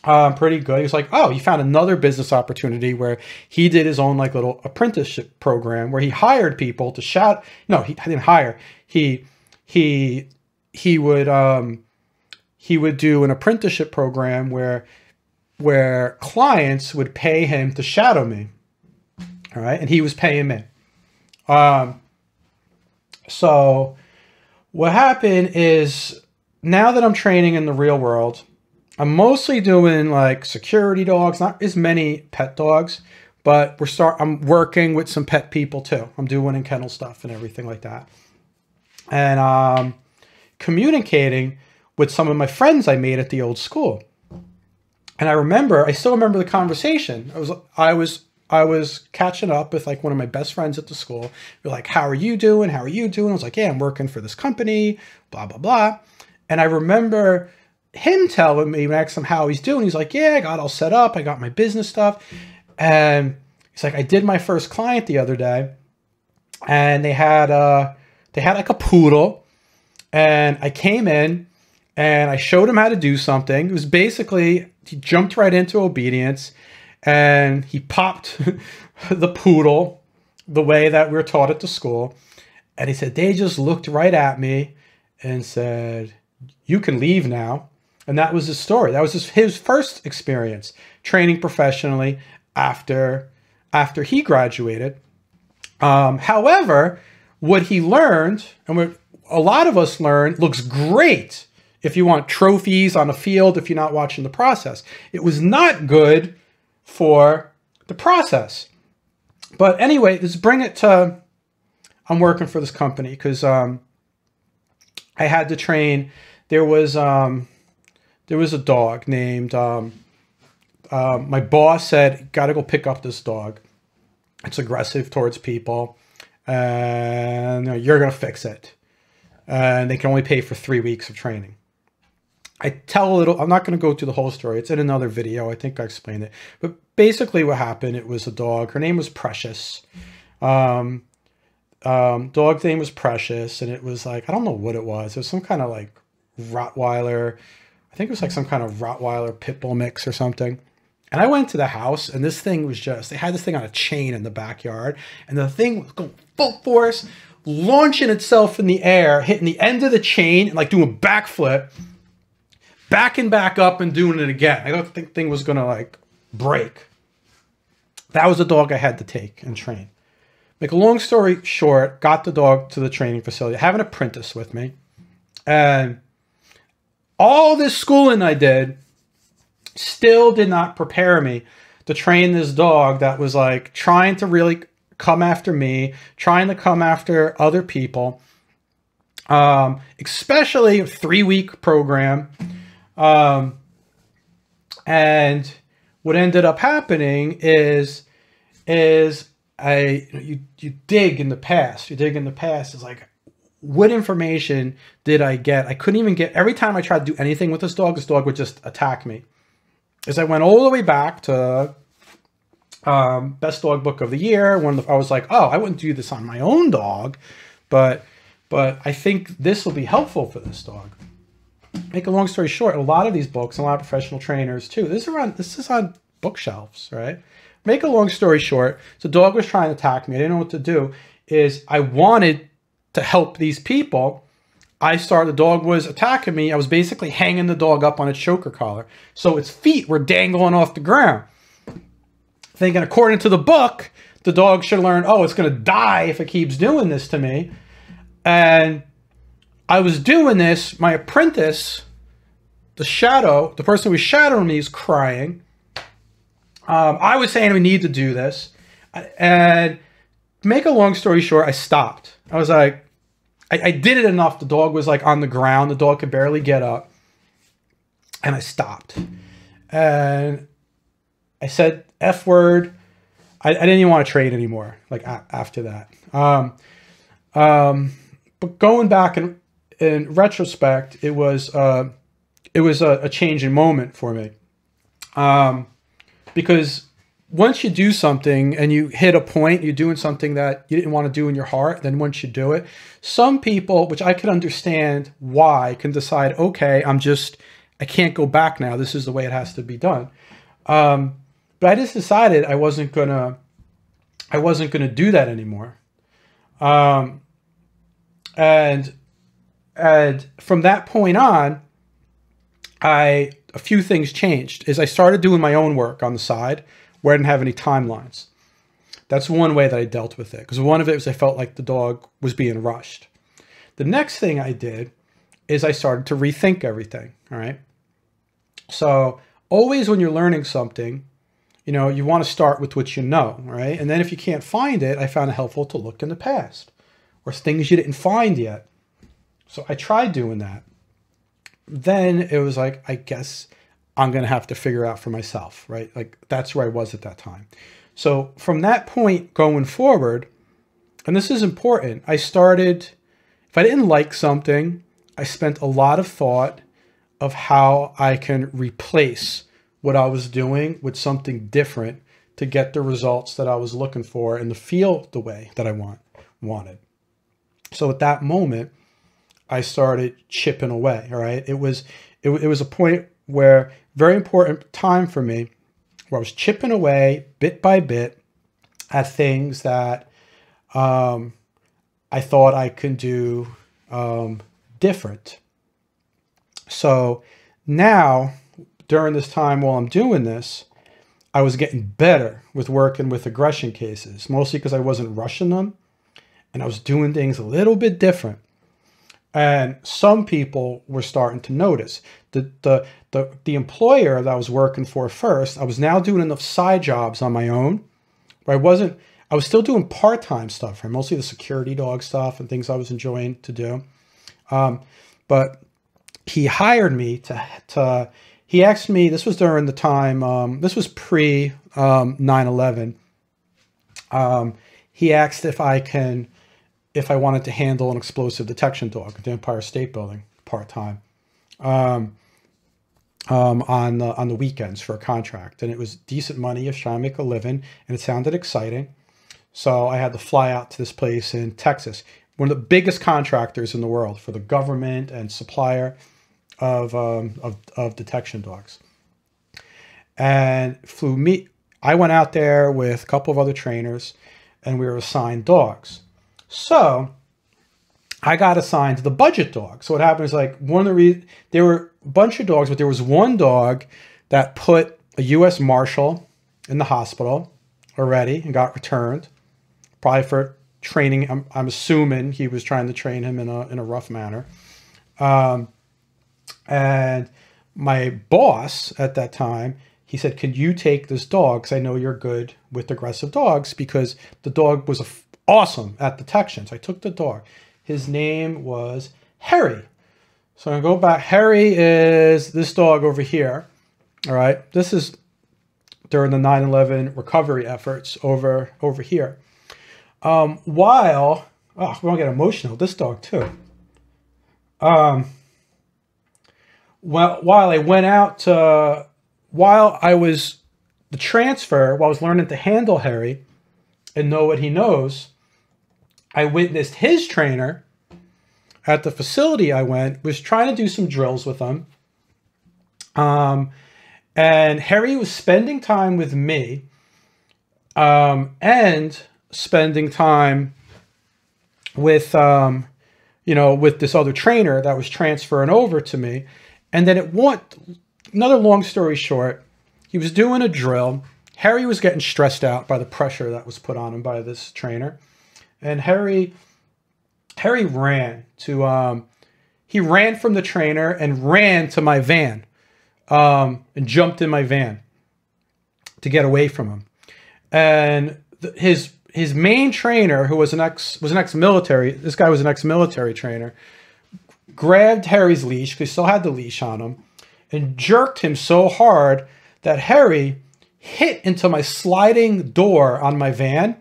pretty good. He was like, oh, he found another business opportunity where he did his own like little apprenticeship program where he hired people to shout. No, he didn't hire. He would do an apprenticeship program where clients would pay him to shadow me. All right. And he was paying me. So what happened is, now that I'm training in the real world, I'm mostly doing like security dogs, not as many pet dogs, but I'm working with some pet people too. I'm doing in kennel stuff and everything like that. And communicating with some of my friends I made at the old school. And I still remember the conversation. I was catching up with like one of my best friends at the school. We're like, how are you doing? How are you doing? I was like, yeah, I'm working for this company, blah, blah, blah. And I remember him telling me, when I asked him how he's doing, he's like, yeah, I got all set up. I got my business stuff. And he's like, I did my first client the other day, and they had like a poodle, and I came in and I showed him how to do something. It was basically, he jumped right into obedience. and he popped the poodle the way that we were taught at the school. And he said, they just looked right at me and said, you can leave now. And that was his story. That was his first experience training professionally after he graduated. However, what he learned, and what a lot of us learned, looks great if you want trophies on the field, if you're not watching the process. It was not good for the process. But anyway, let's bring it to, I'm working for this company because I had to train. There was a dog named, my boss said, got to go pick up this dog. It's aggressive towards people, and you're going to fix it. And they can only pay for 3 weeks of training. I tell a little, I'm not going to go through the whole story. It's in another video. I think I explained it. But basically what happened, it was a dog. Her name was Precious. Dog's name was Precious. And it was like, I don't know what it was. It was some kind of like Rottweiler. I think it was like some kind of Rottweiler pit bull mix or something. And I went to the house, and this thing was just, they had this thing on a chain in the backyard. And the thing was going full force, launching itself in the air, hitting the end of the chain, and like doing a backflip, backing back up and doing it again. I thought the thing was going to like break. That was the dog I had to take and train. Make a long story short, got the dog to the training facility. I have an apprentice with me. And all this schooling I did still did not prepare me to train this dog that was like trying to really come after me, trying to come after other people, especially a 3-week program. And what ended up happening is you dig in the past. You dig in the past. It's like, what information did I get? I couldn't even get, every time I tried to do anything with this dog would just attack me. As I went all the way back to Best Dog Book of the Year, I was like, oh, I wouldn't do this on my own dog, but I think this will be helpful for this dog. Make a long story short, a lot of these books, a lot of professional trainers too, this is on bookshelves, right? Make a long story short, the dog was trying to attack me. I didn't know what to do. I wanted to help these people. The dog was attacking me. I was basically hanging the dog up on its choker collar. So its feet were dangling off the ground. Thinking, according to the book, the dog should learn, oh, it's going to die if it keeps doing this to me. And I was doing this. My apprentice, the person who was shadowing me, is crying. I was saying we need to do this. And to make a long story short, I stopped. I was like, I did it enough. The dog was like on the ground. The dog could barely get up. And I stopped. And I said F word. I didn't even want to train anymore, like after that. But going back in retrospect, it was a changing moment for me. Because once you do something and you hit a point, you're doing something that you didn't want to do in your heart, then once you do it, some people, which I could understand why, can decide, okay, I can't go back now. This is the way it has to be done. But I just decided I wasn't gonna do that anymore. And from that point on, a few things changed. I started doing my own work on the side, where I didn't have any timelines. That's one way that I dealt with it. Because one of it was I felt like the dog was being rushed. The next thing I did is I started to rethink everything. All right. So always when you're learning something, you want to start with what you know. Right. And then if you can't find it, I found it helpful to look in the past or things you didn't find yet. So I tried doing that. Then it was like, I guess I'm going to have to figure out for myself, right? Like that's where I was at that time. So from that point going forward, and this is important, I started, if I didn't like something, I spent a lot of thought of how I can replace what I was doing with something different to get the results that I was looking for and to feel the way that I wanted. So at that moment, I started chipping away, all right? It was a point where, very important time for me, where I was chipping away bit by bit at things that I thought I could do different. So now, during this time while I'm doing this, I was getting better with working with aggression cases, mostly because I wasn't rushing them and I was doing things a little bit different. And some people were starting to notice. The employer that I was working for first, I was now doing enough side jobs on my own where I was still doing part-time stuff, right? Mostly the security dog stuff and things I was enjoying to do. But he hired me he asked me, this was during the time, this was pre 9/11. He asked if I wanted to handle an explosive detection dog at the Empire State Building part-time on the weekends for a contract. And it was decent money. I was trying to make a living and it sounded exciting. So I had to fly out to this place in Texas, one of the biggest contractors in the world for the government and supplier of detection dogs. And I went out there with a couple of other trainers and we were assigned dogs. So I got assigned to the budget dog. So what happened is, like, there were a bunch of dogs, but there was one dog that put a U.S. Marshal in the hospital already and got returned, probably for training. I'm assuming he was trying to train him in a rough manner. And my boss at that time, he said, "Can you take this dog? Because I know you're good with aggressive dogs," because the dog was awesome at detection. So I took the dog. His name was Harry. So I'm going to go back. Harry is this dog over here. All right. This is during the 9/11 recovery efforts over here. We're going to get emotional. This dog too. While I was learning to handle Harry and know what he knows, I witnessed his trainer at the facility was trying to do some drills with him. And Harry was spending time with me, and spending time with, with this other trainer that was transferring over to me. And then another long story short, he was doing a drill. Harry was getting stressed out by the pressure that was put on him by this trainer. And Harry ran he ran from the trainer and ran to my van, and jumped in my van to get away from him. And his main trainer, who was an ex-military, this guy was an ex-military trainer, grabbed Harry's leash, because he still had the leash on him, and jerked him so hard that Harry hit into my sliding door on my van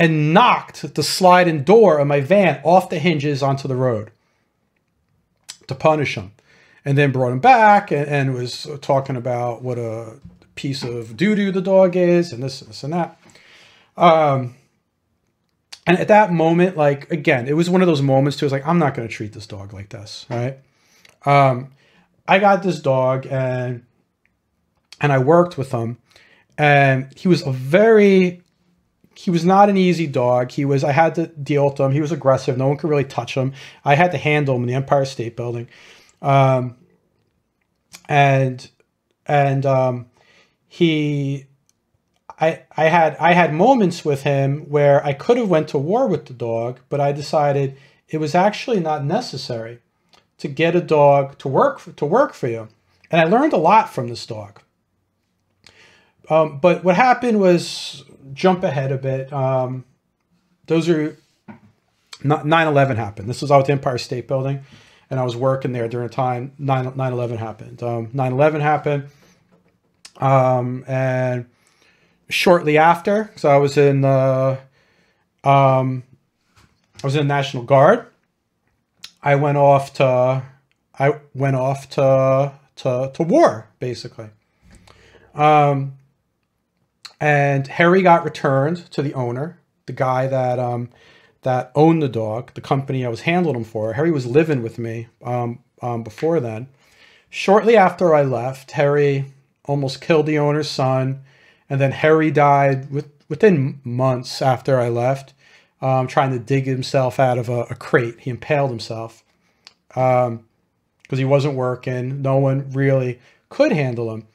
and knocked the sliding door of my van off the hinges onto the road to punish him. And then brought him back and was talking about what a piece of doo-doo the dog is and this and that. And at that moment, like, again, it was one of those moments too. I was like, I'm not going to treat this dog like this, right? I got this dog and I worked with him, and he was not an easy dog. I had to deal with him. He was aggressive. No one could really touch him. I had to handle him in the Empire State Building. I had moments with him where I could have went to war with the dog, but I decided it was actually not necessary to get a dog to work for you. And I learned a lot from this dog. But what happened was, jump ahead a bit. 9/11 happened. This was out at the Empire State Building, and I was working there during the time 9/11 happened. 9/11 happened, and shortly after, so I was in the National Guard. I went off to war, basically. And Harry got returned to the owner, the guy that owned the dog, the company I was handling him for. Harry was living with me before then. Shortly after I left, Harry almost killed the owner's son, And then Harry died within months after I left, trying to dig himself out of a crate. He impaled himself because he wasn't working. No one really could handle him.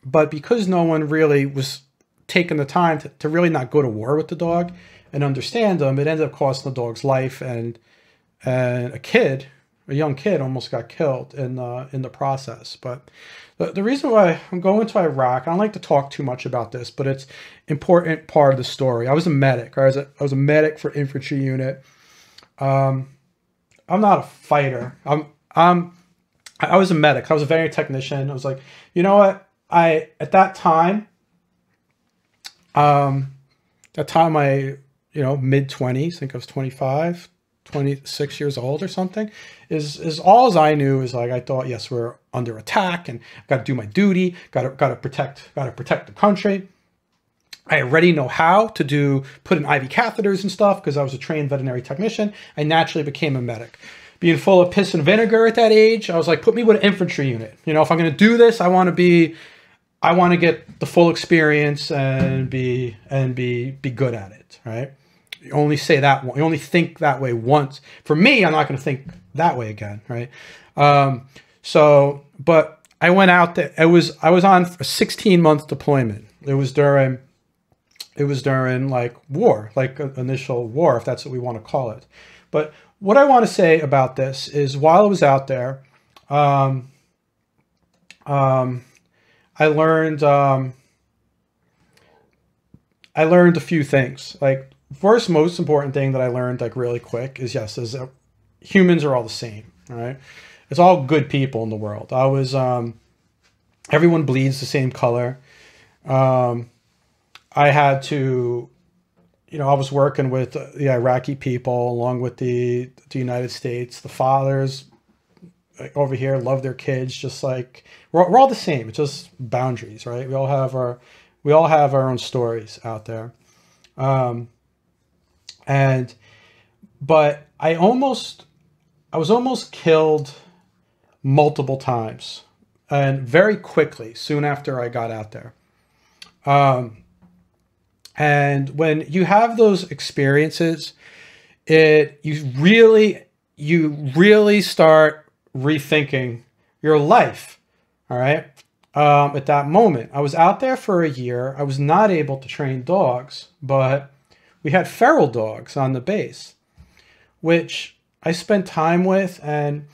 But because no one really was taking the time to really not go to war with the dog and understand him, it ended up costing the dog's life, and a young kid almost got killed in the process. But the reason why I'm going to Iraq, I don't like to talk too much about this, but it's important part of the story. I was a medic. I was a medic for infantry unit. I'm not a fighter. I was a medic. I was a veterinary technician. I was like, you know what? At that time, mid-20s, I think I was 25, 26 years old or something, is all as I knew. Is like, I thought, yes, we're under attack and I've got to do my duty, got to protect the country. I already know how to put in IV catheters and stuff because I was a trained veterinary technician. I naturally became a medic. Being full of piss and vinegar at that age, I was like, put me with an infantry unit. You know, if I'm going to do this, I want to get the full experience and be good at it, right? You only say that one. You only think that way once. For me, I'm not going to think that way again, right? But I went out there. I was on a 16-month deployment. It was during like war, like initial war, if that's what we want to call it. But what I want to say about this is, while I was out there, I learned a few things. Like, first, most important thing that I learned, like, really quick is, yes, humans are all the same, right? It's all good people in the world. Everyone bleeds the same color. I had to, I was working with the Iraqi people along with the United States. The fathers over here love their kids, just like we're all the same. It's just boundaries, right? We all have our own stories out there. But I was almost killed multiple times, and very quickly, soon after I got out there. And when you have those experiences, you really start rethinking your life. All right. At that moment, I was out there for a year. I was not able to train dogs, but we had feral dogs on the base, which I spent time with, and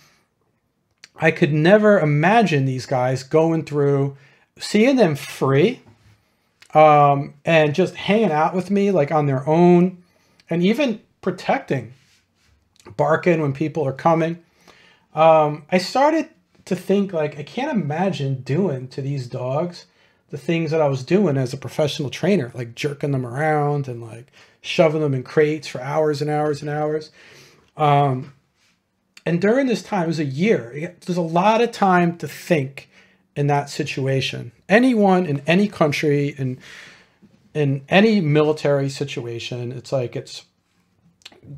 I could never imagine these guys going through, seeing them free, and just hanging out with me like on their own, and even protecting, barking when people are coming. I started to think, like, I can't imagine doing to these dogs the things that I was doing as a professional trainer, like jerking them around and like shoving them in crates for hours and hours and hours. And during this time, it was a year. There's a lot of time to think in that situation. Anyone in any country, in any military situation, it's like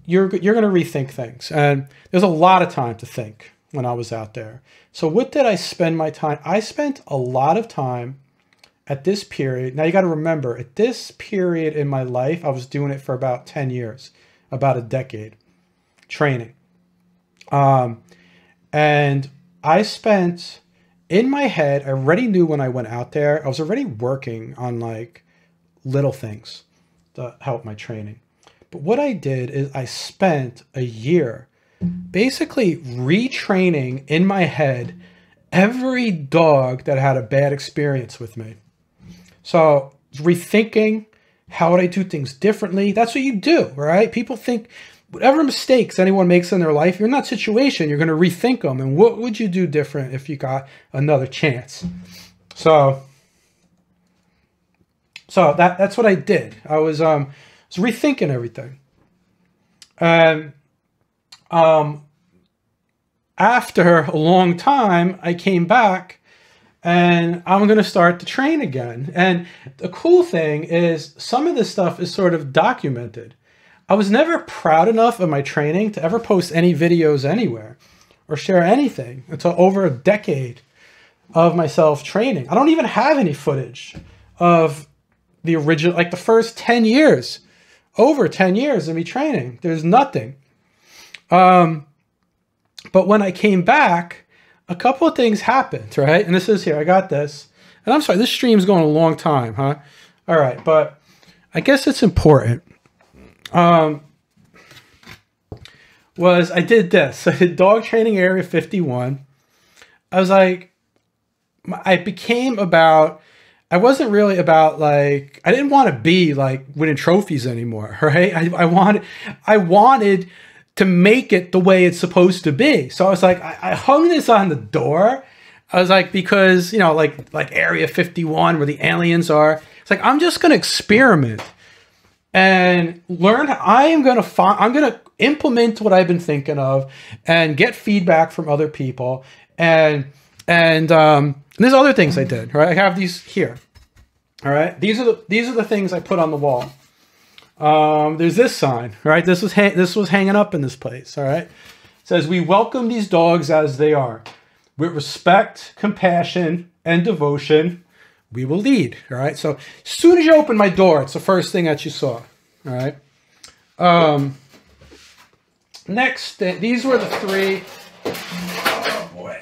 you're going to rethink things. And there's a lot of time to think when I was out there. So what did I spend my time? I spent a lot of time at this period. Now you got to remember, at this period in my life, I was doing it for about 10 years, about a decade, training. And I spent, in my head, I already knew when I went out there, I was already working on like little things to help my training. But what I did is I spent a year basically retraining in my head every dog that had a bad experience with me. So rethinking, how would I do things differently? That's what you do, right? People think whatever mistakes anyone makes in their life, you're in that situation, you're going to rethink them. And what would you do different if you got another chance? So that's what I did. I was rethinking everything. And after a long time, I came back and I'm going to start to train again. And the cool thing is some of this stuff is sort of documented. I was never proud enough of my training to ever post any videos anywhere or share anything until over a decade of myself training. I don't even have any footage of the original, like the first 10 years, over 10 years of me training. There's nothing. But when I came back, a couple of things happened, right? And this is here, I got this. And I'm sorry, this stream's going a long time, huh? All right, but I guess it's important. Was I did this. I did dog training area 51. I was like, I became about, I wasn't really about like, I didn't want to be like winning trophies anymore, right? I wanted to make it the way it's supposed to be. So I was like, I hung this on the door. I was like, because, you know, like area 51 where the aliens are, it's like, I'm just going to experiment and learn. I'm going to implement what I've been thinking of and get feedback from other people. And there's other things I did, right? I have these here. All right. These are the things I put on the wall. There's this sign, right? This was hanging up in this place. All right. It says, we welcome these dogs as they are. With respect, compassion, and devotion, we will lead. All right. So as soon as you open my door, it's the first thing that you saw. All right. Next, these were the three. Oh boy.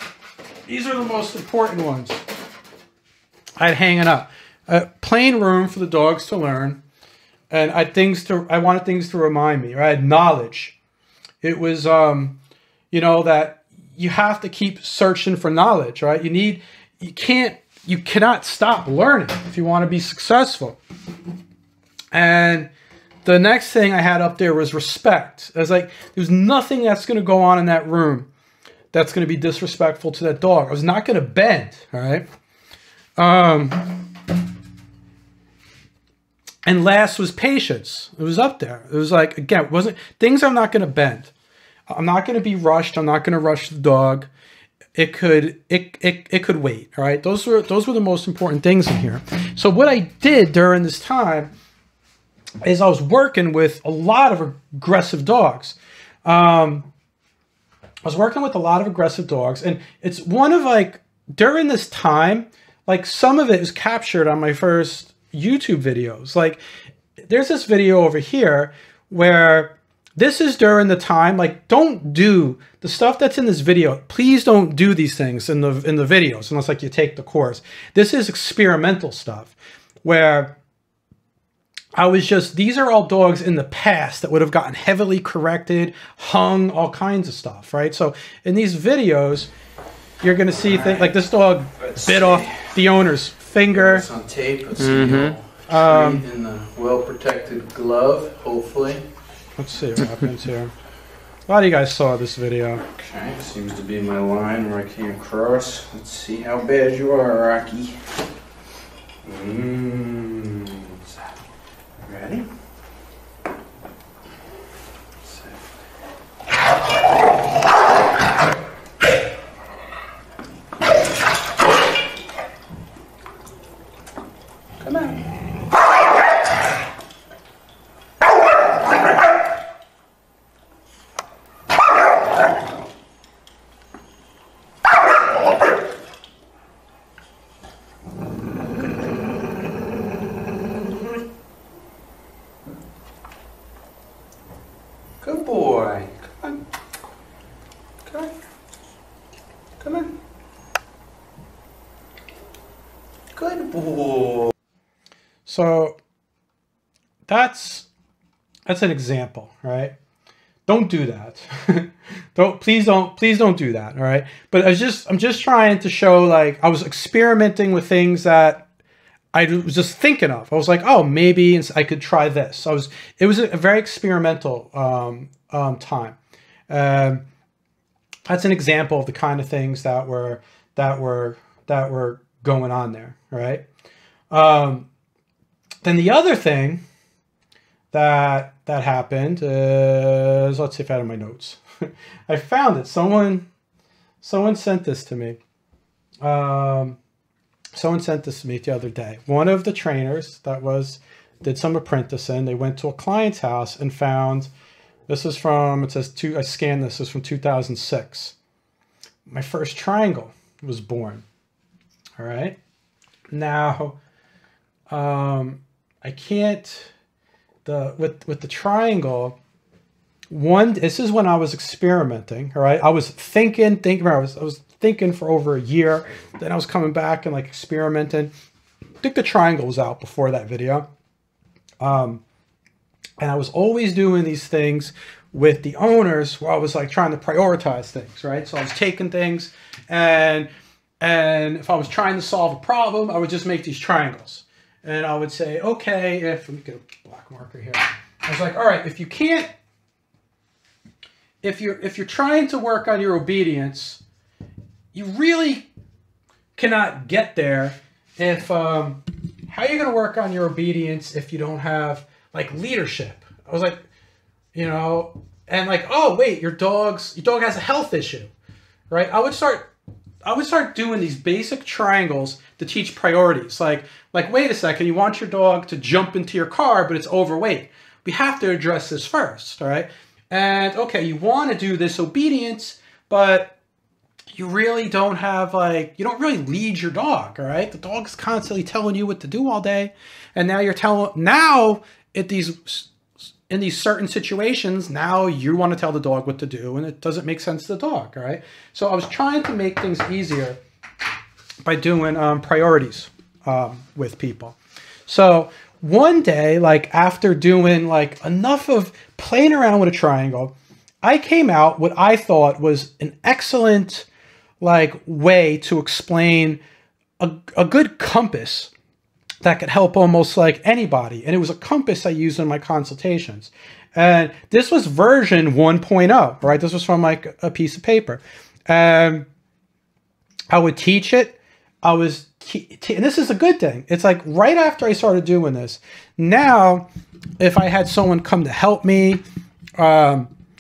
These are the most important ones I'd hanging up. Plain room for the dogs to learn. And I wanted things to remind me, right? Knowledge. It was, you know, that you have to keep searching for knowledge, right? You cannot stop learning if you want to be successful. And the next thing I had up there was respect. I was like, there's nothing that's going to go on in that room that's going to be disrespectful to that dog. I was not going to bend, all right? And last was patience. It was up there. It was like, again, things I'm not going to bend. I'm not going to be rushed. I'm not going to rush the dog. It could wait. All right. Those were the most important things in here. So what I did during this time is I was working with a lot of aggressive dogs. I was working with a lot of aggressive dogs, and it's one of like, during this time, like some of it was captured on my first YouTube videos. Like there's this video over here where this is during the time, like, don't do the stuff that's in this video. Please don't do these things in the videos unless like you take the course. This is experimental stuff where these are all dogs in the past that would have gotten heavily corrected, hung, all kinds of stuff, right? So in these videos, you're going to see things like this dog bit off the owner's finger. It's on tape. Let's see. In the well-protected glove, hopefully. Let's see what happens here. A lot of you guys saw this video. Okay, seems to be my line where I came across. Let's see how bad you are, Rocky. Ready? Come on. Good boy. Come on. Come on. Come on. Good boy. So that's an example, right? Don't do that. please don't do that. All right. But I'm just trying to show, like, I was experimenting with things that I was just thinking of. I was like, oh, maybe I could try this. It was a very experimental time. That's an example of the kind of things that were going on there, right? Then the other thing that happened is, let's see if I have my notes. I found it. Someone sent this to me. Someone sent this to me the other day. One of the trainers did some apprenticing. They went to a client's house and found, this is from, it says, I scanned this is from 2006. My first triangle was born. All right. Now, I can't, with the triangle, this is when I was experimenting, all right? I was thinking, I was thinking for over a year. Then I was coming back and like experimenting. I think the triangle was out before that video. And I was always doing these things with the owners where I was like trying to prioritize things, right? So I was taking things and if I was trying to solve a problem, I would just make these triangles. And I would say, okay, let me get a black marker here. I was like, all right, if you're trying to work on your obedience, you really cannot get there if, how are you going to work on your obedience if you don't have like leadership? I was like, you know, and like, oh wait, your dog has a health issue, right? I would start doing these basic triangles to teach priorities. Like, wait a second, you want your dog to jump into your car, but it's overweight. We have to address this first, all right? And okay, you want to do this obedience, but you really don't have you don't really lead your dog, all right? The dog's constantly telling you what to do all day. And now in these certain situations, now you want to tell the dog what to do and it doesn't make sense to the dog, all right? So I was trying to make things easier by doing priorities with people. So one day, like after doing like enough of playing around with a triangle, I came out what I thought was an excellent like way to explain a good compass that could help almost like anybody. And it was a compass I used in my consultations. And this was version 1.0, right? This was from like a piece of paper. And I would teach it. And this is a good thing. It's like right after I started doing this, now, if I had someone come to help me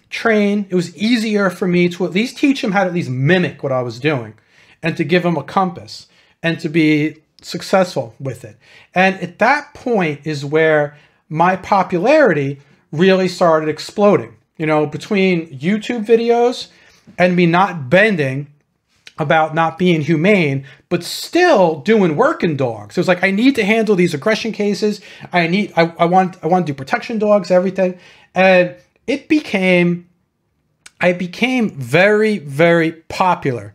train, it was easier for me to at least teach them how to at least mimic what I was doing and to give them a compass and to be successful with it. And at that point is where my popularity really started exploding. You know, between YouTube videos and me not bending about not being humane, but still doing work in dogs. It was like, I need to handle these aggression cases. I want to do protection dogs, everything. And I became very, very popular.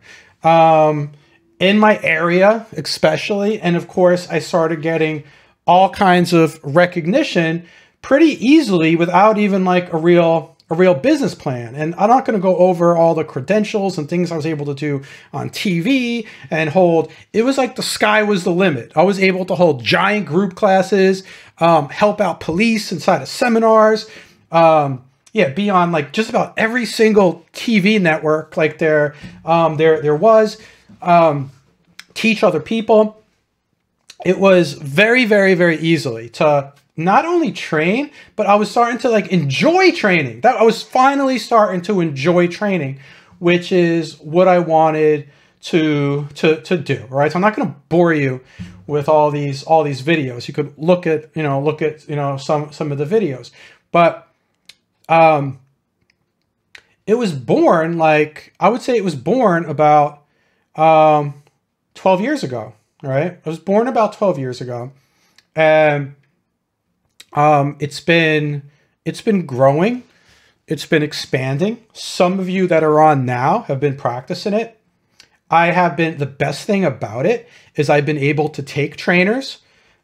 In my area, especially. And of course, I started getting all kinds of recognition pretty easily without even like a real business plan. And I'm not going to go over all the credentials and things I was able to do on TV and hold. It was like the sky was the limit. I was able to hold giant group classes, help out police inside of seminars, be on like just about every single TV network like there was. Teach other people. It was very, very, very easily to not only train, but I was starting to like enjoy training. That I was finally starting to enjoy training, which is what I wanted to do. Right. So I'm not going to bore you with all these videos. You could look at some of the videos, but it was born, like I would say it was born about 12 years ago, right? I was born about 12 years ago, and it's been growing, it's been expanding. Some of you that are on now have been practicing it. The best thing about it is I've been able to take trainers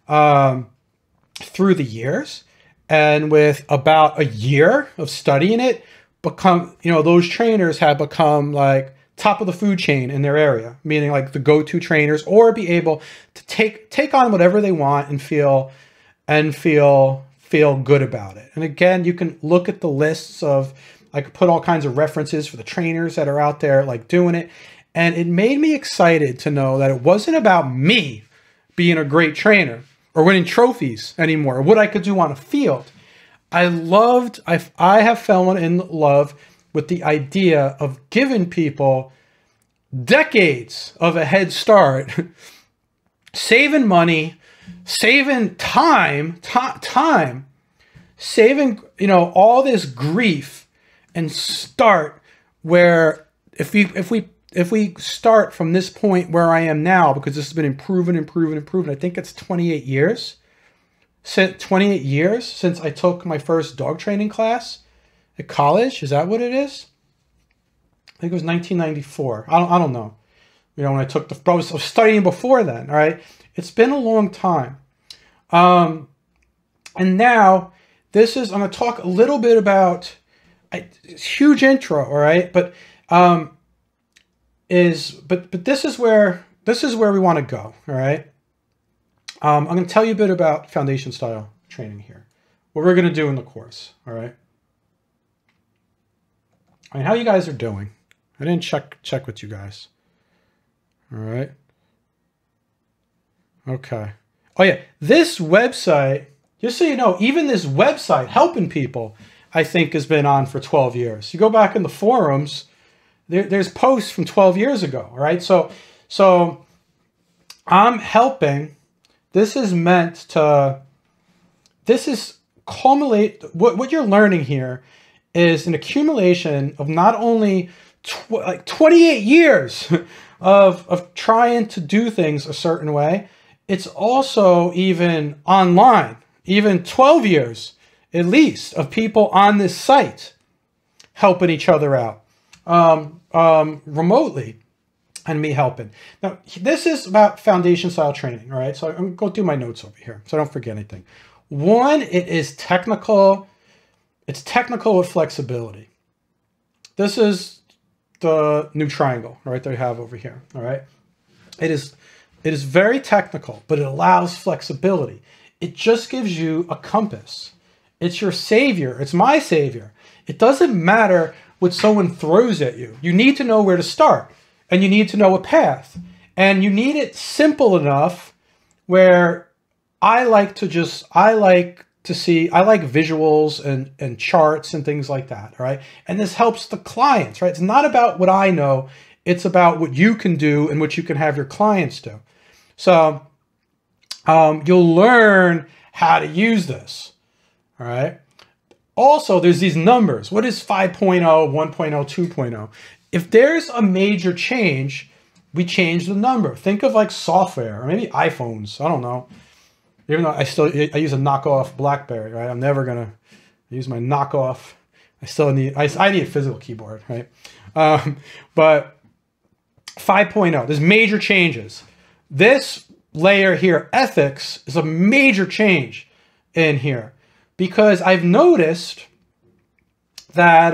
through the years, and with about a year of studying it, those trainers have become like top of the food chain in their area, meaning like the go-to trainers, or be able to take on whatever they want and feel good about it. And again, you can look at the lists of, I could put all kinds of references for the trainers that are out there like doing it. And it made me excited to know that it wasn't about me being a great trainer or winning trophies anymore, or what I could do on a field. I have fallen in love with the idea of giving people decades of a head start, saving money, saving time, saving, all this grief, and start where if we start from this point where I am now, because this has been improving, I think it's 28 years. 28 years since I took my first dog training class at college. Is that what it is? I think it was 1994. I don't know. You know, when I took I was studying before then. All right. It's been a long time. And now this is, I'm going to talk a little bit about, huge intro. All right. But, but this is where we want to go. All right. I'm going to tell you a bit about foundation style training here. What we're going to do in the course. All right. I mean, how you guys are doing. I didn't check with you guys. All right. Okay. Oh yeah. This website, just so you know, even this website helping people, I think has been on for 12 years. You go back in the forums, there's posts from 12 years ago. All right. So I'm helping. This is culminate, what you're learning here is an accumulation of not only 28 years of trying to do things a certain way. It's also even online, even 12 years at least of people on this site helping each other out remotely. And me helping. Now, this is about foundation style training, all right? So I'm going to go through my notes over here so I don't forget anything. One, it is technical. It's technical with flexibility. This is the new triangle, right, that we have over here, all right? It is very technical, but it allows flexibility. It just gives you a compass. It's your savior. It's my savior. It doesn't matter what someone throws at you. You need to know where to start. And you need to know a path. And you need it simple enough where I like visuals and charts and things like that, all right? And this helps the clients, right? It's not about what I know. It's about what you can do and what you can have your clients do. So you'll learn how to use this, all right? Also, there's these numbers. What is 5.0, 1.0, 2.0? If there's a major change, we change the number. Think of like software or maybe iPhones. I don't know. Even though I use a knockoff BlackBerry, right? I'm never gonna use my knockoff. I need a physical keyboard, right? But 5.0, there's major changes. This layer here, ethics, is a major change in here because I've noticed that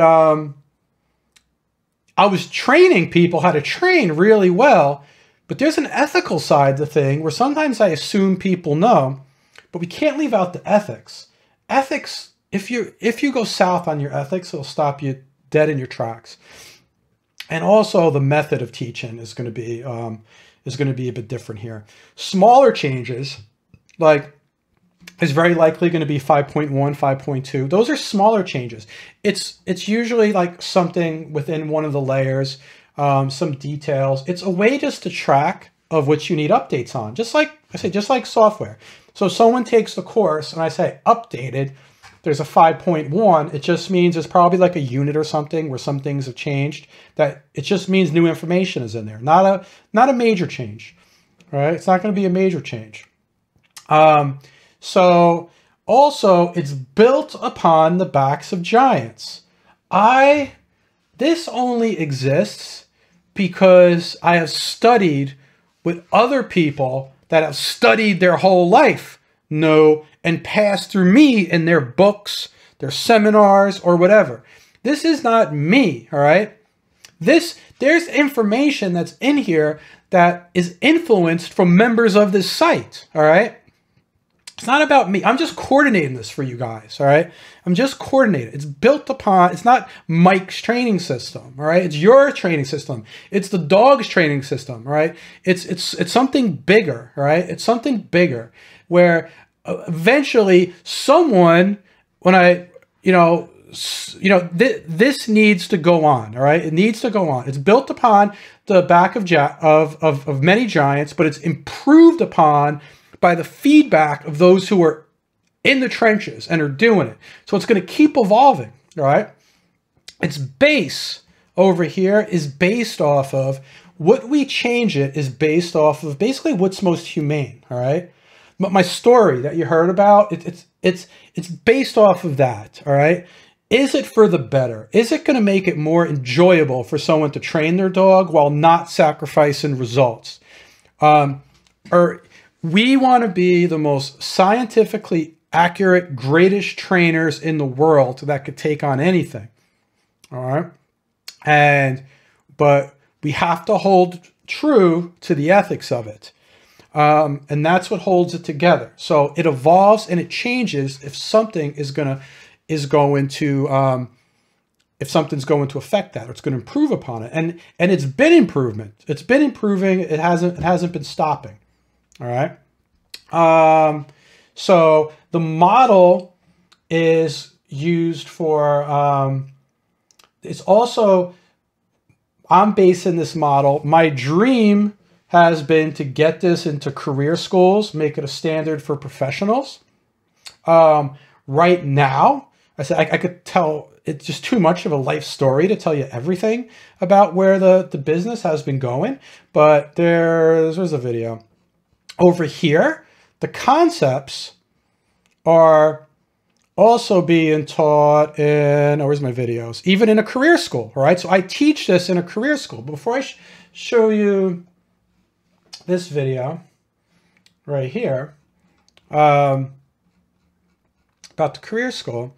I was training people how to train really well, but there's an ethical side to the thing where sometimes I assume people know, but we can't leave out the ethics. Ethics, if you go south on your ethics, it'll stop you dead in your tracks. And also the method of teaching is going to be a bit different here. Smaller changes, like, is very likely going to be 5.1, 5.2. Those are smaller changes. It's usually like something within one of the layers, some details. It's a way just to track of which you need updates on. Just like I say, just like software. So if someone takes the course and I say updated, there's a 5.1. It just means it's probably like a unit or something where some things have changed. That it just means new information is in there, not a major change. All right, it's not going to be a major change. So also it's built upon the backs of giants. This only exists because I have studied with other people that have studied their whole life, know, and passed through me in their books, their seminars, or whatever. This is not me, all right? There's information that's in here that is influenced from members of this site, all right? It's not about me. I'm just coordinating this for you guys, all right? I'm just coordinating. It's built upon, it's not Mike's training system, all right? It's your training system. It's the dog's training system, all right? It's something bigger, all right? It's something bigger where eventually someone, this needs to go on, all right? It needs to go on. It's built upon the back of many giants, but it's improved upon by the feedback of those who are in the trenches and are doing it. So it's going to keep evolving, all right? Its base, over here is based off of what we change it is based off of basically what's most humane. All right. But my story that you heard about, it's based off of that. All right. Is it for the better? Is it going to make it more enjoyable for someone to train their dog while not sacrificing results? Or we want to be the most scientifically accurate, greatest trainers in the world that could take on anything. All right. But we have to hold true to the ethics of it. And that's what holds it together. So it evolves and it changes if something if something's going to affect that, or it's going to improve upon it. And it's been improvement. It's been improving. It hasn't been stopping. All right. So the model is used for, it's also, I'm basing this model. My dream has been to get this into career schools, make it a standard for professionals. Right now, I said I could tell, it's just too much of a life story to tell you everything about where the business has been going. But there's a video. Over here, the concepts are also being taught in, where's my videos? Even in a career school, all right? So I teach this in a career school. But before I show you this video right here about the career school,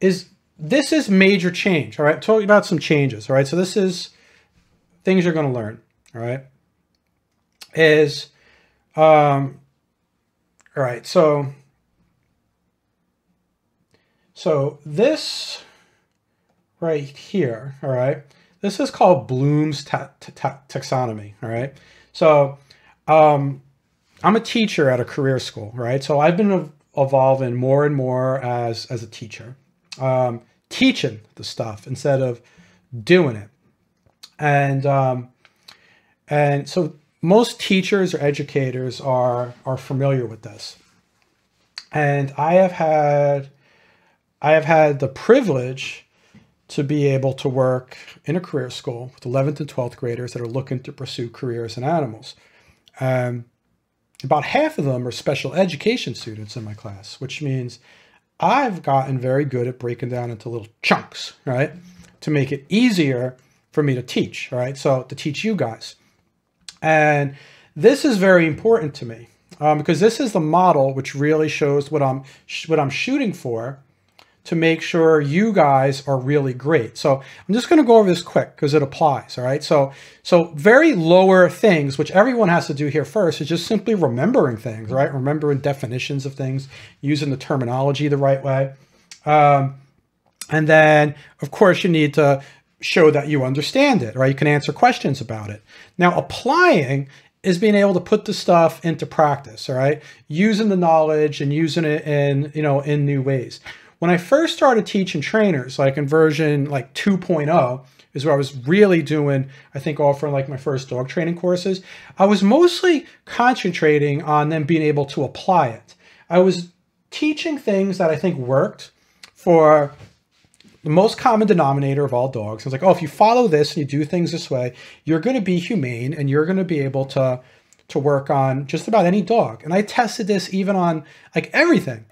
this is major change, all right? Talking about some changes, all right? So this is things you're going to learn, all right? All right, so this right here, all right, this is called Bloom's taxonomy, all right? So I'm a teacher at a career school, right? So I've been evolving more and more as a teacher, teaching the stuff instead of doing it. And so most teachers or educators are familiar with this. And I have had the privilege to be able to work in a career school with 11th and 12th graders that are looking to pursue careers in animals. About half of them are special education students in my class, which means I've gotten very good at breaking down into little chunks, right? To make it easier for me to teach, right? So to teach you guys. And this is very important to me because this is the model which really shows what I'm shooting for to make sure you guys are really great. So I'm just going to go over this quick because it applies. All right. So very lower things, which everyone has to do here first, is just simply remembering things, right? Remembering definitions of things, using the terminology the right way. And then, of course, you need to show that you understand it, right? You can answer questions about it. Now, applying is being able to put the stuff into practice, all right? Using the knowledge and using it in new ways. When I first started teaching trainers, like in version 2.0 is where I was really doing, I think, offering like my first dog training courses, I was mostly concentrating on them being able to apply it. I was teaching things that I think worked for the most common denominator of all dogs. I was like, oh, if you follow this and you do things this way, you're going to be humane and you're going to be able to work on just about any dog. And I tested this even on like everything.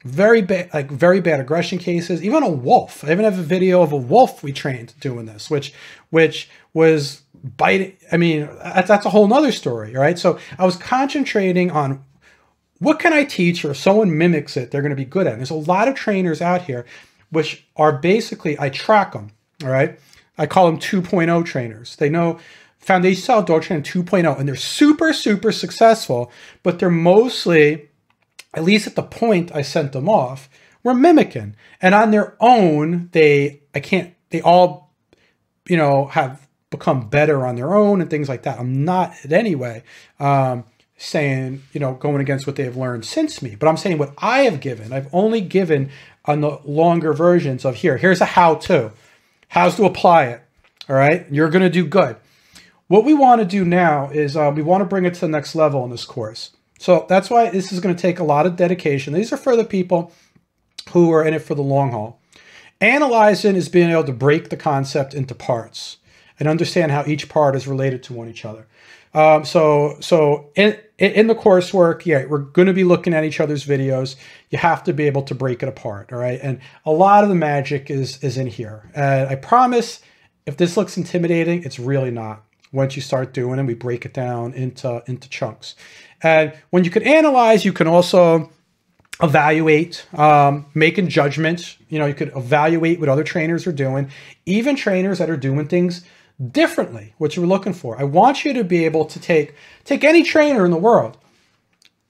Very bad aggression cases, even a wolf. I even have a video of a wolf we trained doing this, which was biting. I mean, that's a whole nother story, right? So I was concentrating on what can I teach, or if someone mimics it, they're going to be good at it. And there's a lot of trainers out here which are basically, I track them, all right? I call them 2.0 trainers. They know foundation style dog training 2.0, and they're super, super successful, but they're mostly, at least at the point I sent them off, were mimicking. And on their own, they all, have become better on their own and things like that. I'm not in any way saying, going against what they have learned since me, but I'm saying what I have given. I've only given on the longer versions of here's a how-to, how's to apply it. All right. You're going to do good. What we want to do now is we want to bring it to the next level in this course. So that's why this is going to take a lot of dedication. These are for the people who are in it for the long haul. Analyzing is being able to break the concept into parts and understand how each part is related to one each other. So in the coursework, yeah, we're going to be looking at each other's videos. You have to be able to break it apart, all right? And a lot of the magic is in here. And I promise, if this looks intimidating, it's really not. Once you start doing it, we break it down into chunks. And when you can analyze, you can also evaluate, making judgments. You know, you could evaluate what other trainers are doing, even trainers that are doing things differently, what you're looking for. I want you to be able to take any trainer in the world,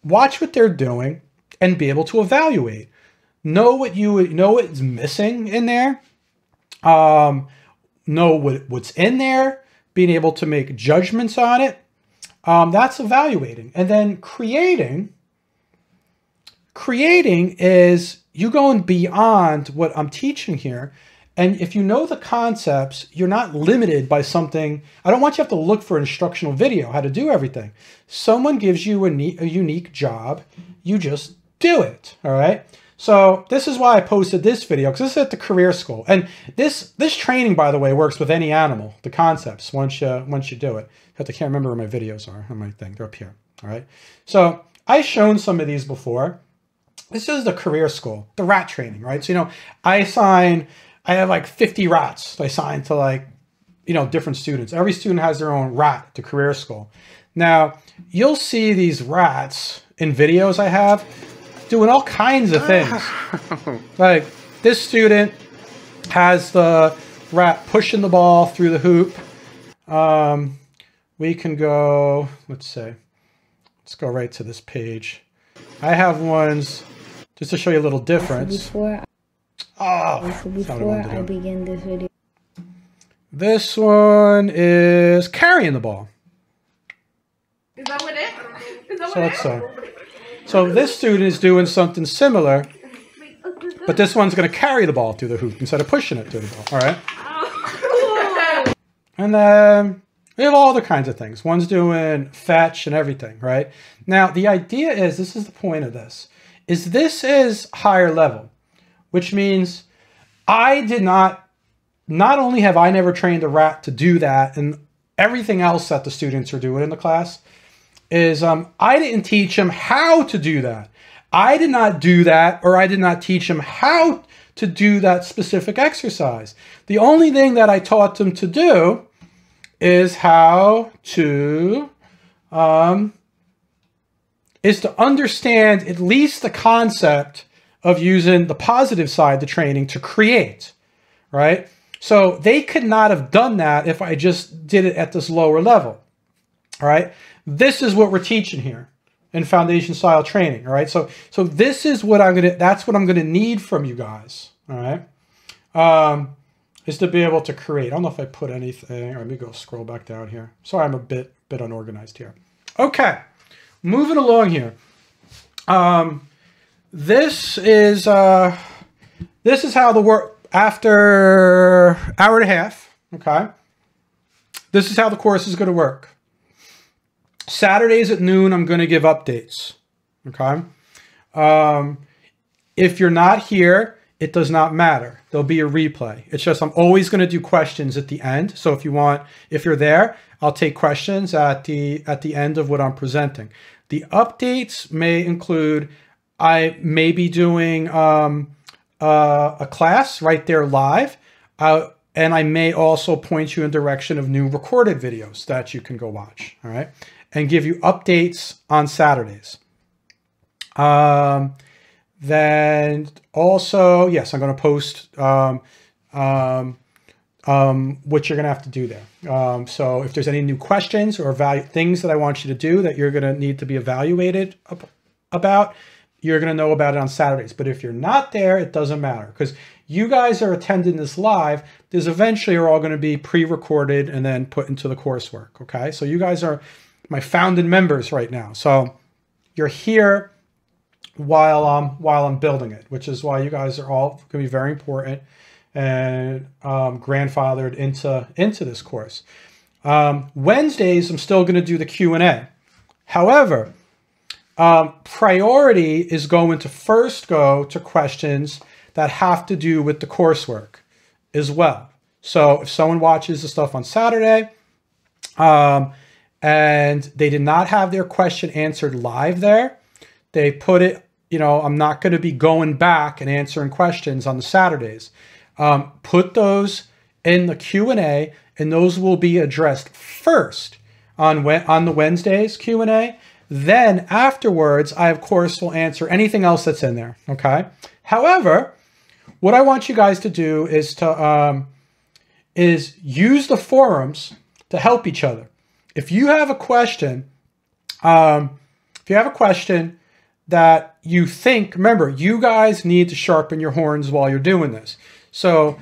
watch what they're doing, and be able to evaluate. Know what's missing in there. Know what's in there. Being able to make judgments on it. That's evaluating. And then creating is you going beyond what I'm teaching here. And if you know the concepts, you're not limited by something. I don't want you to have to look for an instructional video, how to do everything. Someone gives you a unique job. You just do it, all right? So this is why I posted this video, because this is at the career school. And this training, by the way, works with any animal, the concepts, once you do it. I can't remember where my videos are on my thing. They're up here, all right? So I've shown some of these before. This is the career school, the rat training, right? So, you know, I have like 50 rats I assign to, like, you know, different students. Every student has their own rat at the career school. Now, you'll see these rats in videos I have doing all kinds of things. Like this student has the rat pushing the ball through the hoop. We can go, let's go right to this page. I have ones just to show you a little difference. Before I begin this video. This one is carrying the ball. Is that what it is? So let's say. So this student is doing something similar, but this one's going to carry the ball through the hoop instead of pushing it through the ball. All right. Oh. And then we have all other kinds of things. One's doing fetch and everything, right? Now, the idea is, this is the point of this, is this is higher level, which means not only have I never trained a rat to do that and everything else that the students are doing in the class, is I didn't teach them how to do that. I did not do that, or I did not teach them how to do that specific exercise. The only thing that I taught them to do is how to, is to understand at least the concept of using the positive side to training to create, right? So they could not have done that if I just did it at this lower level, all right? This is what we're teaching here in foundation style training, all right? So this is what that's what I'm gonna need from you guys, all right? Is to be able to create. I don't know if I put anything. Let me go scroll back down here. Sorry, I'm a bit unorganized here. Okay, moving along here. This is how the work after hour and a half. Okay, this is how the course is going to work. Saturdays at noon, I'm going to give updates. Okay, if you're not here, it does not matter. There'll be a replay. It's just I'm always going to do questions at the end. So if you're there, I'll take questions at the end of what I'm presenting. The updates may include, I may be doing a class right there live, and I may also point you in direction of new recorded videos that you can go watch, all right, and give you updates on Saturdays. Then also, yes, I'm going to post what you're going to have to do there. So if there's any new questions or things that I want you to do that you're going to need to be evaluated about, you're going to know about it on Saturdays. But if you're not there, it doesn't matter, because you guys are attending this live. These eventually are all going to be pre-recorded and then put into the coursework. Okay, so you guys are my founding members right now. So you're here while I'm building it, which is why you guys are all going to be very important and grandfathered into this course. Wednesdays, I'm still going to do the Q&A. However, priority is going to first go to questions that have to do with the coursework as well. So if someone watches the stuff on Saturday, and they did not have their question answered live there, they put it, you know, I'm not going to be going back and answering questions on the Saturdays. Put those in the Q&A, and those will be addressed first on the Wednesdays Q&A. Then afterwards, I, of course, will answer anything else that's in there, okay? However, what I want you guys to do is to use the forums to help each other. If you have a question, that you think, remember, you guys need to sharpen your horns while you're doing this. So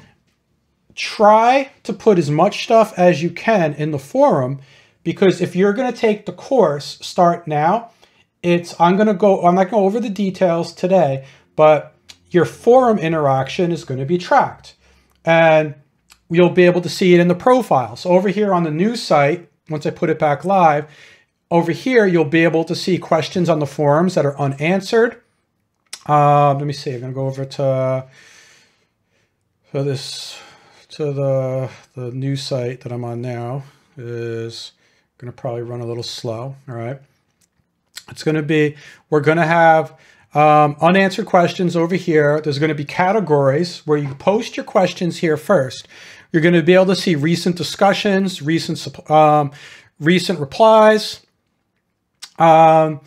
try to put as much stuff as you can in the forum, because if you're going to take the course, start now. I'm not going to go over the details today, but your forum interaction is going to be tracked, and you'll be able to see it in the profile. So over here on the news site, once I put it back live, over here, you'll be able to see questions on the forums that are unanswered. Let me see. I'm going to go over to the news site that I'm on now. Is going to probably run a little slow. All right. It's going to be, we're going to have unanswered questions over here. There's going to be categories where you post your questions here first. You're going to be able to see recent discussions, recent replies, and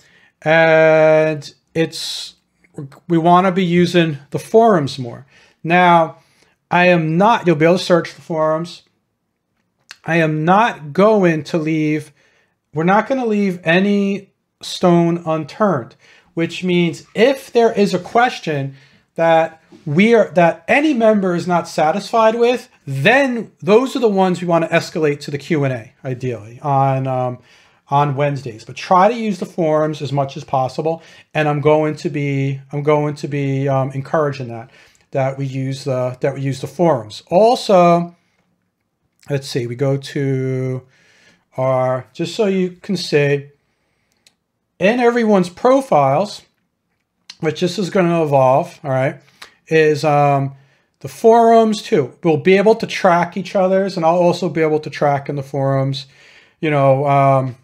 we want to be using the forums more. Now, you'll be able to search the forums. I am not going to leave, we're not going to leave any stone unturned, which means if there is a question that any member is not satisfied with, then those are the ones we want to escalate to the Q&A, ideally, on Wednesdays. But try to use the forums as much as possible, and I'm going to be encouraging that we use the forums. Also, let's see, we go to just so you can see, in everyone's profiles, which this is going to evolve, all right, is the forums too. We'll be able to track each other's, and I'll also be able to track in the forums, you know,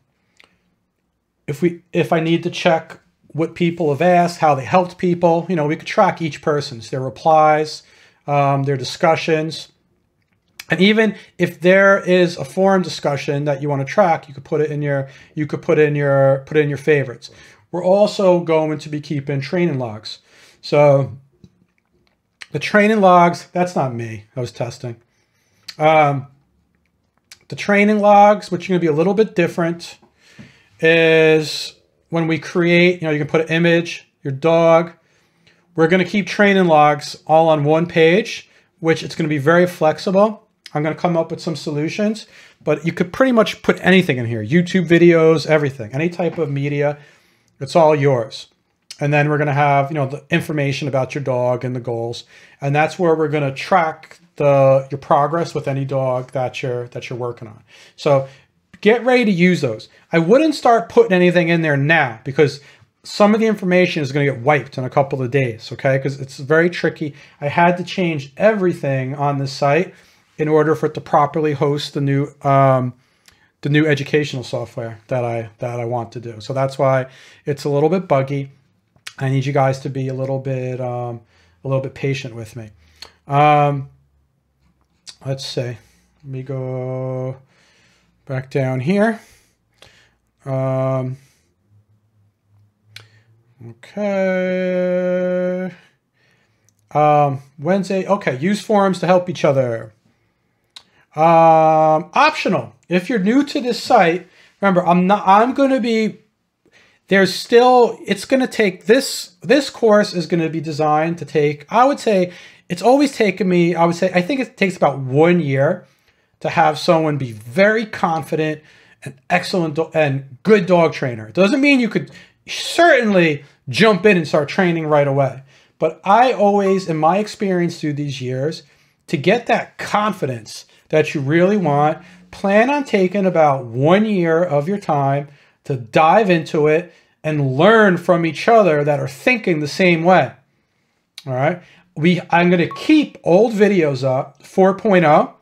if I need to check what people have asked, how they helped people, you know, we could track each person's, their replies, their discussions. And even if there is a forum discussion that you want to track, you could put it in your favorites. We're also going to be keeping training logs. So the training logs, that's not me, I was testing. The training logs, which are going to be a little bit different, is when we create, you know, you can put an image, your dog. We're going to keep training logs all on one page, which it's going to be very flexible. I'm going to come up with some solutions, but you could pretty much put anything in here. YouTube videos, everything, any type of media, it's all yours. And then we're going to have, you know, the information about your dog and the goals. And that's where we're going to track your progress with any dog that you're working on. So get ready to use those. I wouldn't start putting anything in there now, because some of the information is going to get wiped in a couple of days, okay? Because it's very tricky. I had to change everything on this site in order for it to properly host the new educational software that I want to do. So that's why it's a little bit buggy. I need you guys to be a little bit patient with me. Let's see. Let me go back down here. Okay. Wednesday. Okay. Use forums to help each other. Optional. If you're new to this site, remember, it's going to take this course is going to be designed to take, I would say it's always taken me, I think it takes about 1 year to have someone be very confident and excellent and good dog trainer. It doesn't mean you could certainly jump in and start training right away. But I always, in my experience through these years, to get that confidence that you really want, plan on taking about 1 year of your time to dive into it and learn from each other that are thinking the same way. All right. I'm going to keep old videos up. 4.0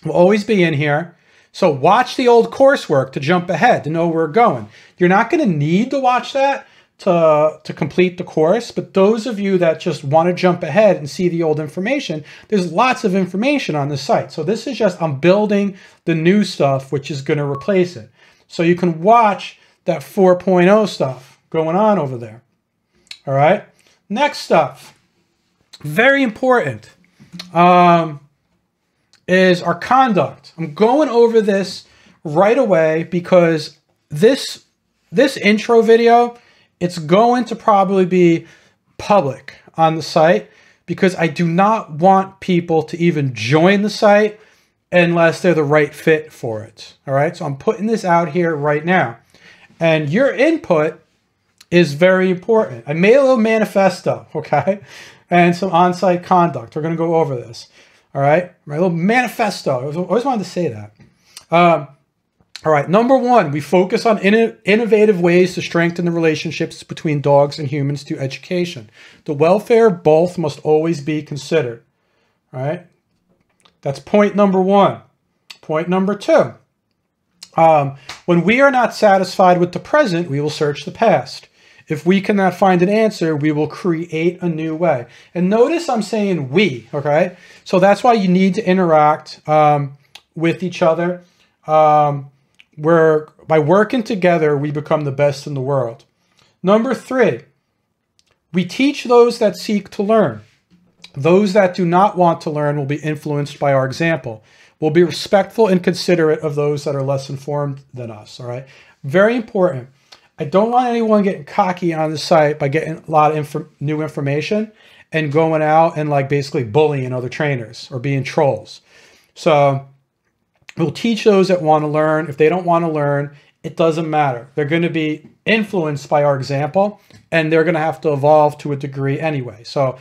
will always be in here. So watch the old coursework to jump ahead, to know where we're going. You're not going to need to watch that to complete the course, but those of you that just want to jump ahead and see the old information, there's lots of information on the site. So this is just, I'm building the new stuff, which is going to replace it. So you can watch that 4.0 stuff going on over there. All right. Next stuff, very important, is our conduct. I'm going over this right away because this intro video, it's going to probably be public on the site because I do not want people to even join the site unless they're the right fit for it. All right. So I'm putting this out here right now, and your input is very important. I made a little manifesto, okay, and some on-site conduct. We're going to go over this. All right. My little manifesto. I always wanted to say that. All right. Number one, we focus on innovative ways to strengthen the relationships between dogs and humans through education. The welfare of both must always be considered. All right. That's point number one. Point number two. When we are not satisfied with the present, we will search the past. If we cannot find an answer, we will create a new way. And notice I'm saying we, okay? So that's why you need to interact with each other. By working together, we become the best in the world. Number three, we teach those that seek to learn. Those that do not want to learn will be influenced by our example. We'll be respectful and considerate of those that are less informed than us, all right? Very important. I don't want anyone getting cocky on the site by getting a lot of new information and going out and like basically bullying other trainers or being trolls. So we'll teach those that want to learn. If they don't want to learn, it doesn't matter. They're going to be influenced by our example, and they're going to have to evolve to a degree anyway. So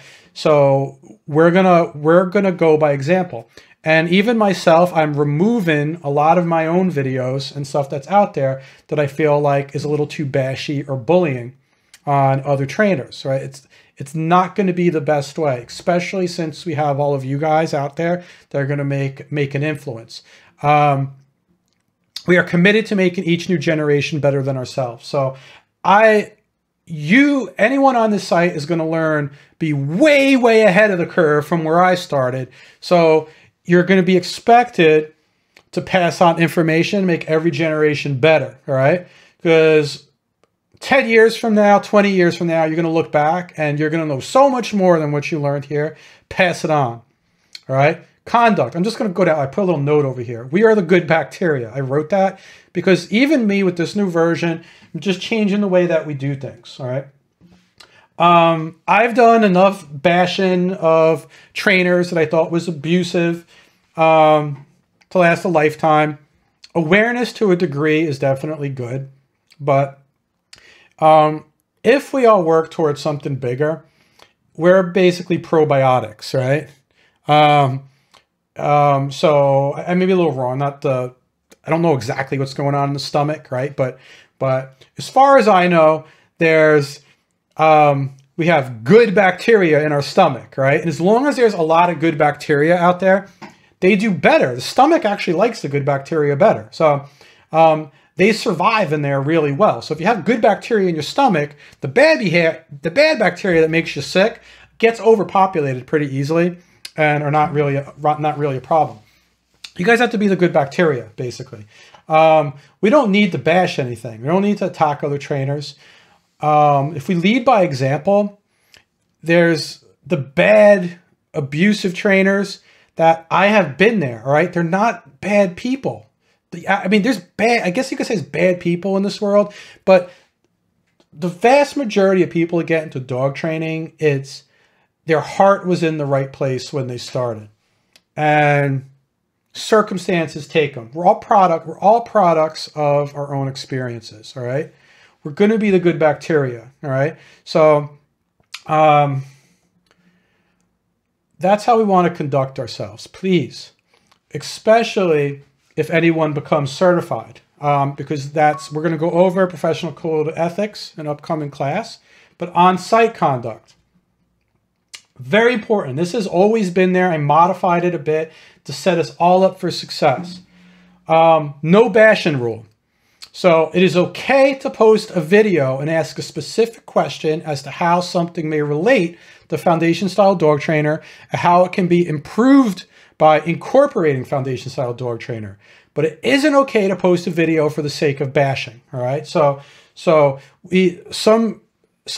we're gonna go by example. And even myself, I'm removing a lot of my own videos and stuff that's out there that I feel like is a little too bashy or bullying on other trainers, right? It's not going to be the best way, especially since we have all of you guys out there that are going to make an influence. We are committed to making each new generation better than ourselves. So anyone on this site is going to learn, be way, way ahead of the curve from where I started. So you're going to be expected to pass on information, make every generation better, all right? Because 10 years from now, 20 years from now, you're going to look back and you're going to know so much more than what you learned here. Pass it on, all right? Conduct. I'm just going to go down. I put a little note over here. We are the good bacteria. I wrote that because even me with this new version, I'm just changing the way that we do things, all right? I've done enough bashing of trainers that I thought was abusive to last a lifetime. Awareness to a degree is definitely good, but if we all work towards something bigger, we're basically probiotics, right? So I may be a little wrong. I don't know exactly what's going on in the stomach, right? But as far as I know, we have good bacteria in our stomach, right? And as long as there's a lot of good bacteria out there, they do better. The stomach actually likes the good bacteria better. So they survive in there really well. So if you have good bacteria in your stomach, the bad bacteria that makes you sick gets overpopulated pretty easily and are not really a problem. You guys have to be the good bacteria, basically. We don't need to bash anything. We don't need to attack other trainers. If we lead by example, there's the bad, abusive trainers that I have been there, all right? They're not bad people. I mean, there's bad, I guess you could say there's bad people in this world, but the vast majority of people that get into dog training, their heart was in the right place when they started. And circumstances take them. We're all products of our own experiences, all right? We're going to be the good bacteria, all right? So that's how we want to conduct ourselves, please, especially if anyone becomes certified, because we're going to go over professional code of ethics in an upcoming class, but on-site conduct. Very important. This has always been there. I modified it a bit to set us all up for success. No bashing rule. So it is okay to post a video and ask a specific question as to how something may relate to Foundation Style Dog Trainer and how it can be improved by incorporating Foundation Style Dog Trainer. But it isn't okay to post a video for the sake of bashing. All right. So some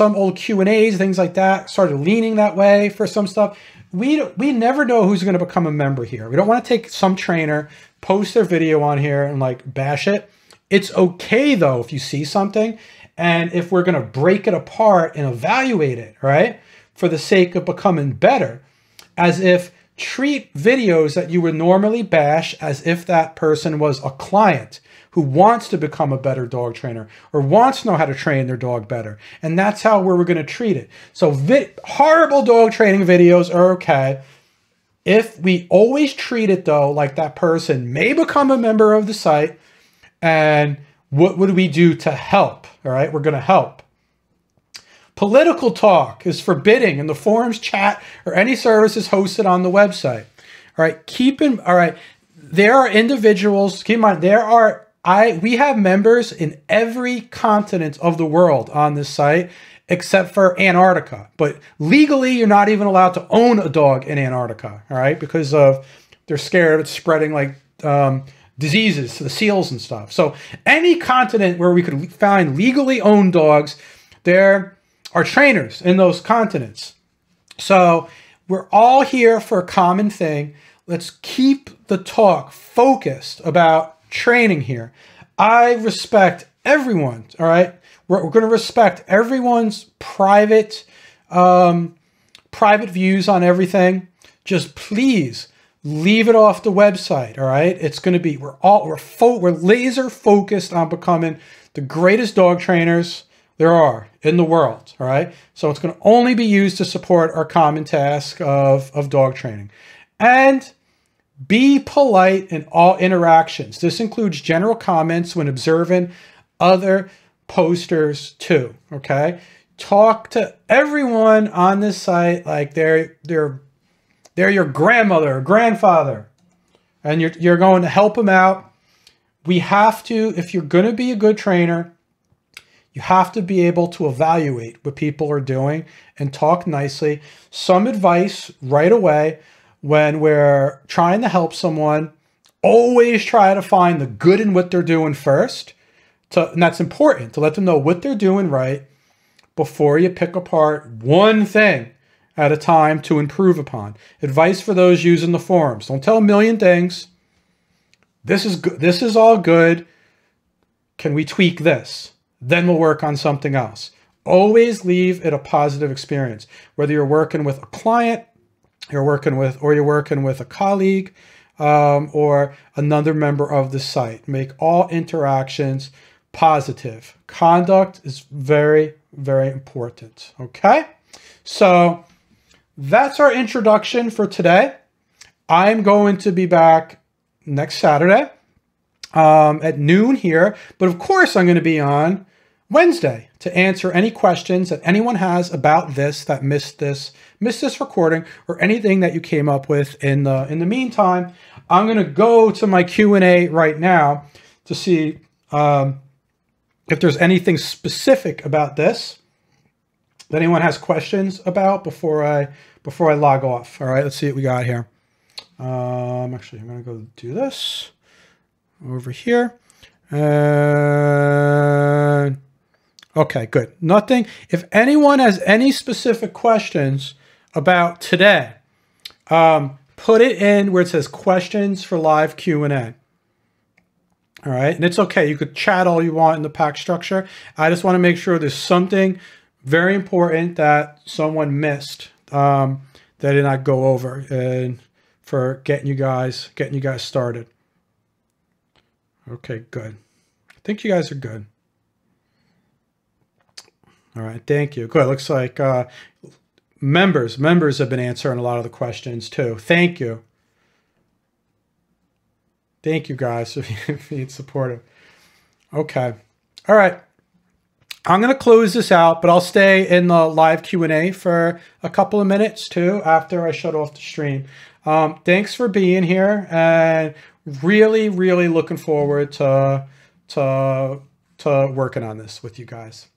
old Q&As, things like that, started leaning that way for some stuff. We never know who's going to become a member here. We don't want to take some trainer, post their video on here and like bash it. It's okay though if you see something, and if we're going to break it apart and evaluate it, right, for the sake of becoming better, as if treat videos that you would normally bash as if that person was a client who wants to become a better dog trainer or wants to know how to train their dog better. And that's how we're going to treat it. So horrible dog training videos are okay. If we always treat it though like that person may become a member of the site, and what would we do to help? All right, we're going to help. Political talk is forbidden in the forums, chat, or any services hosted on the website. All right, there are individuals, keep in mind, we have members in every continent of the world on this site except for Antarctica. But legally, you're not even allowed to own a dog in Antarctica, all right, because they're scared of it spreading like diseases to the seals and stuff. So any continent where we could find legally owned dogs, there are trainers in those continents. So we're all here for a common thing. Let's keep the talk focused about training here. I respect everyone, all right? We're going to respect everyone's private views on everything. Just please leave it off the website, all right? It's going to be, we're laser focused on becoming the greatest dog trainers there are in the world, all right? So it's going to only be used to support our common task of dog training. And be polite in all interactions. This includes general comments when observing other posters too, okay? Talk to everyone on this site like they're your grandmother or grandfather, and you're going to help them out. We have to, if you're going to be a good trainer, you have to be able to evaluate what people are doing and talk nicely. Some advice right away when we're trying to help someone, always try to find the good in what they're doing first. And that's important, to let them know what they're doing right before you pick apart one thing at a time to improve upon. Advice for those using the forums. Don't tell a million things. This is good. This is all good. Can we tweak this? Then we'll work on something else. Always leave it a positive experience. Whether you're working with a client, you're working with a colleague, or another member of the site. Make all interactions positive. Conduct is very, very important. Okay? So that's our introduction for today. I'm going to be back next Saturday at noon here. But of course, I'm going to be on Wednesday to answer any questions that anyone has about this, that missed this recording, or anything that you came up with in the meantime. I'm going to go to my Q&A right now to see if there's anything specific about this that anyone has questions about before I log off. All right, let's see what we got here. Actually, I'm going to go do this over here. Okay, good. Nothing. If anyone has any specific questions about today, put it in where it says questions for live Q&A. All right, and it's okay. You could chat all you want in the pack structure. I just want to make sure there's something very important that someone missed that I did not go over, and for getting you guys started. Okay, good. I think you guys are good. All right, thank you. Good. Looks like members have been answering a lot of the questions too. Thank you. Thank you guys for being supportive. Okay. All right. I'm going to close this out, but I'll stay in the live Q&A for a couple of minutes too after I shut off the stream. Thanks for being here, and really, really looking forward to working on this with you guys.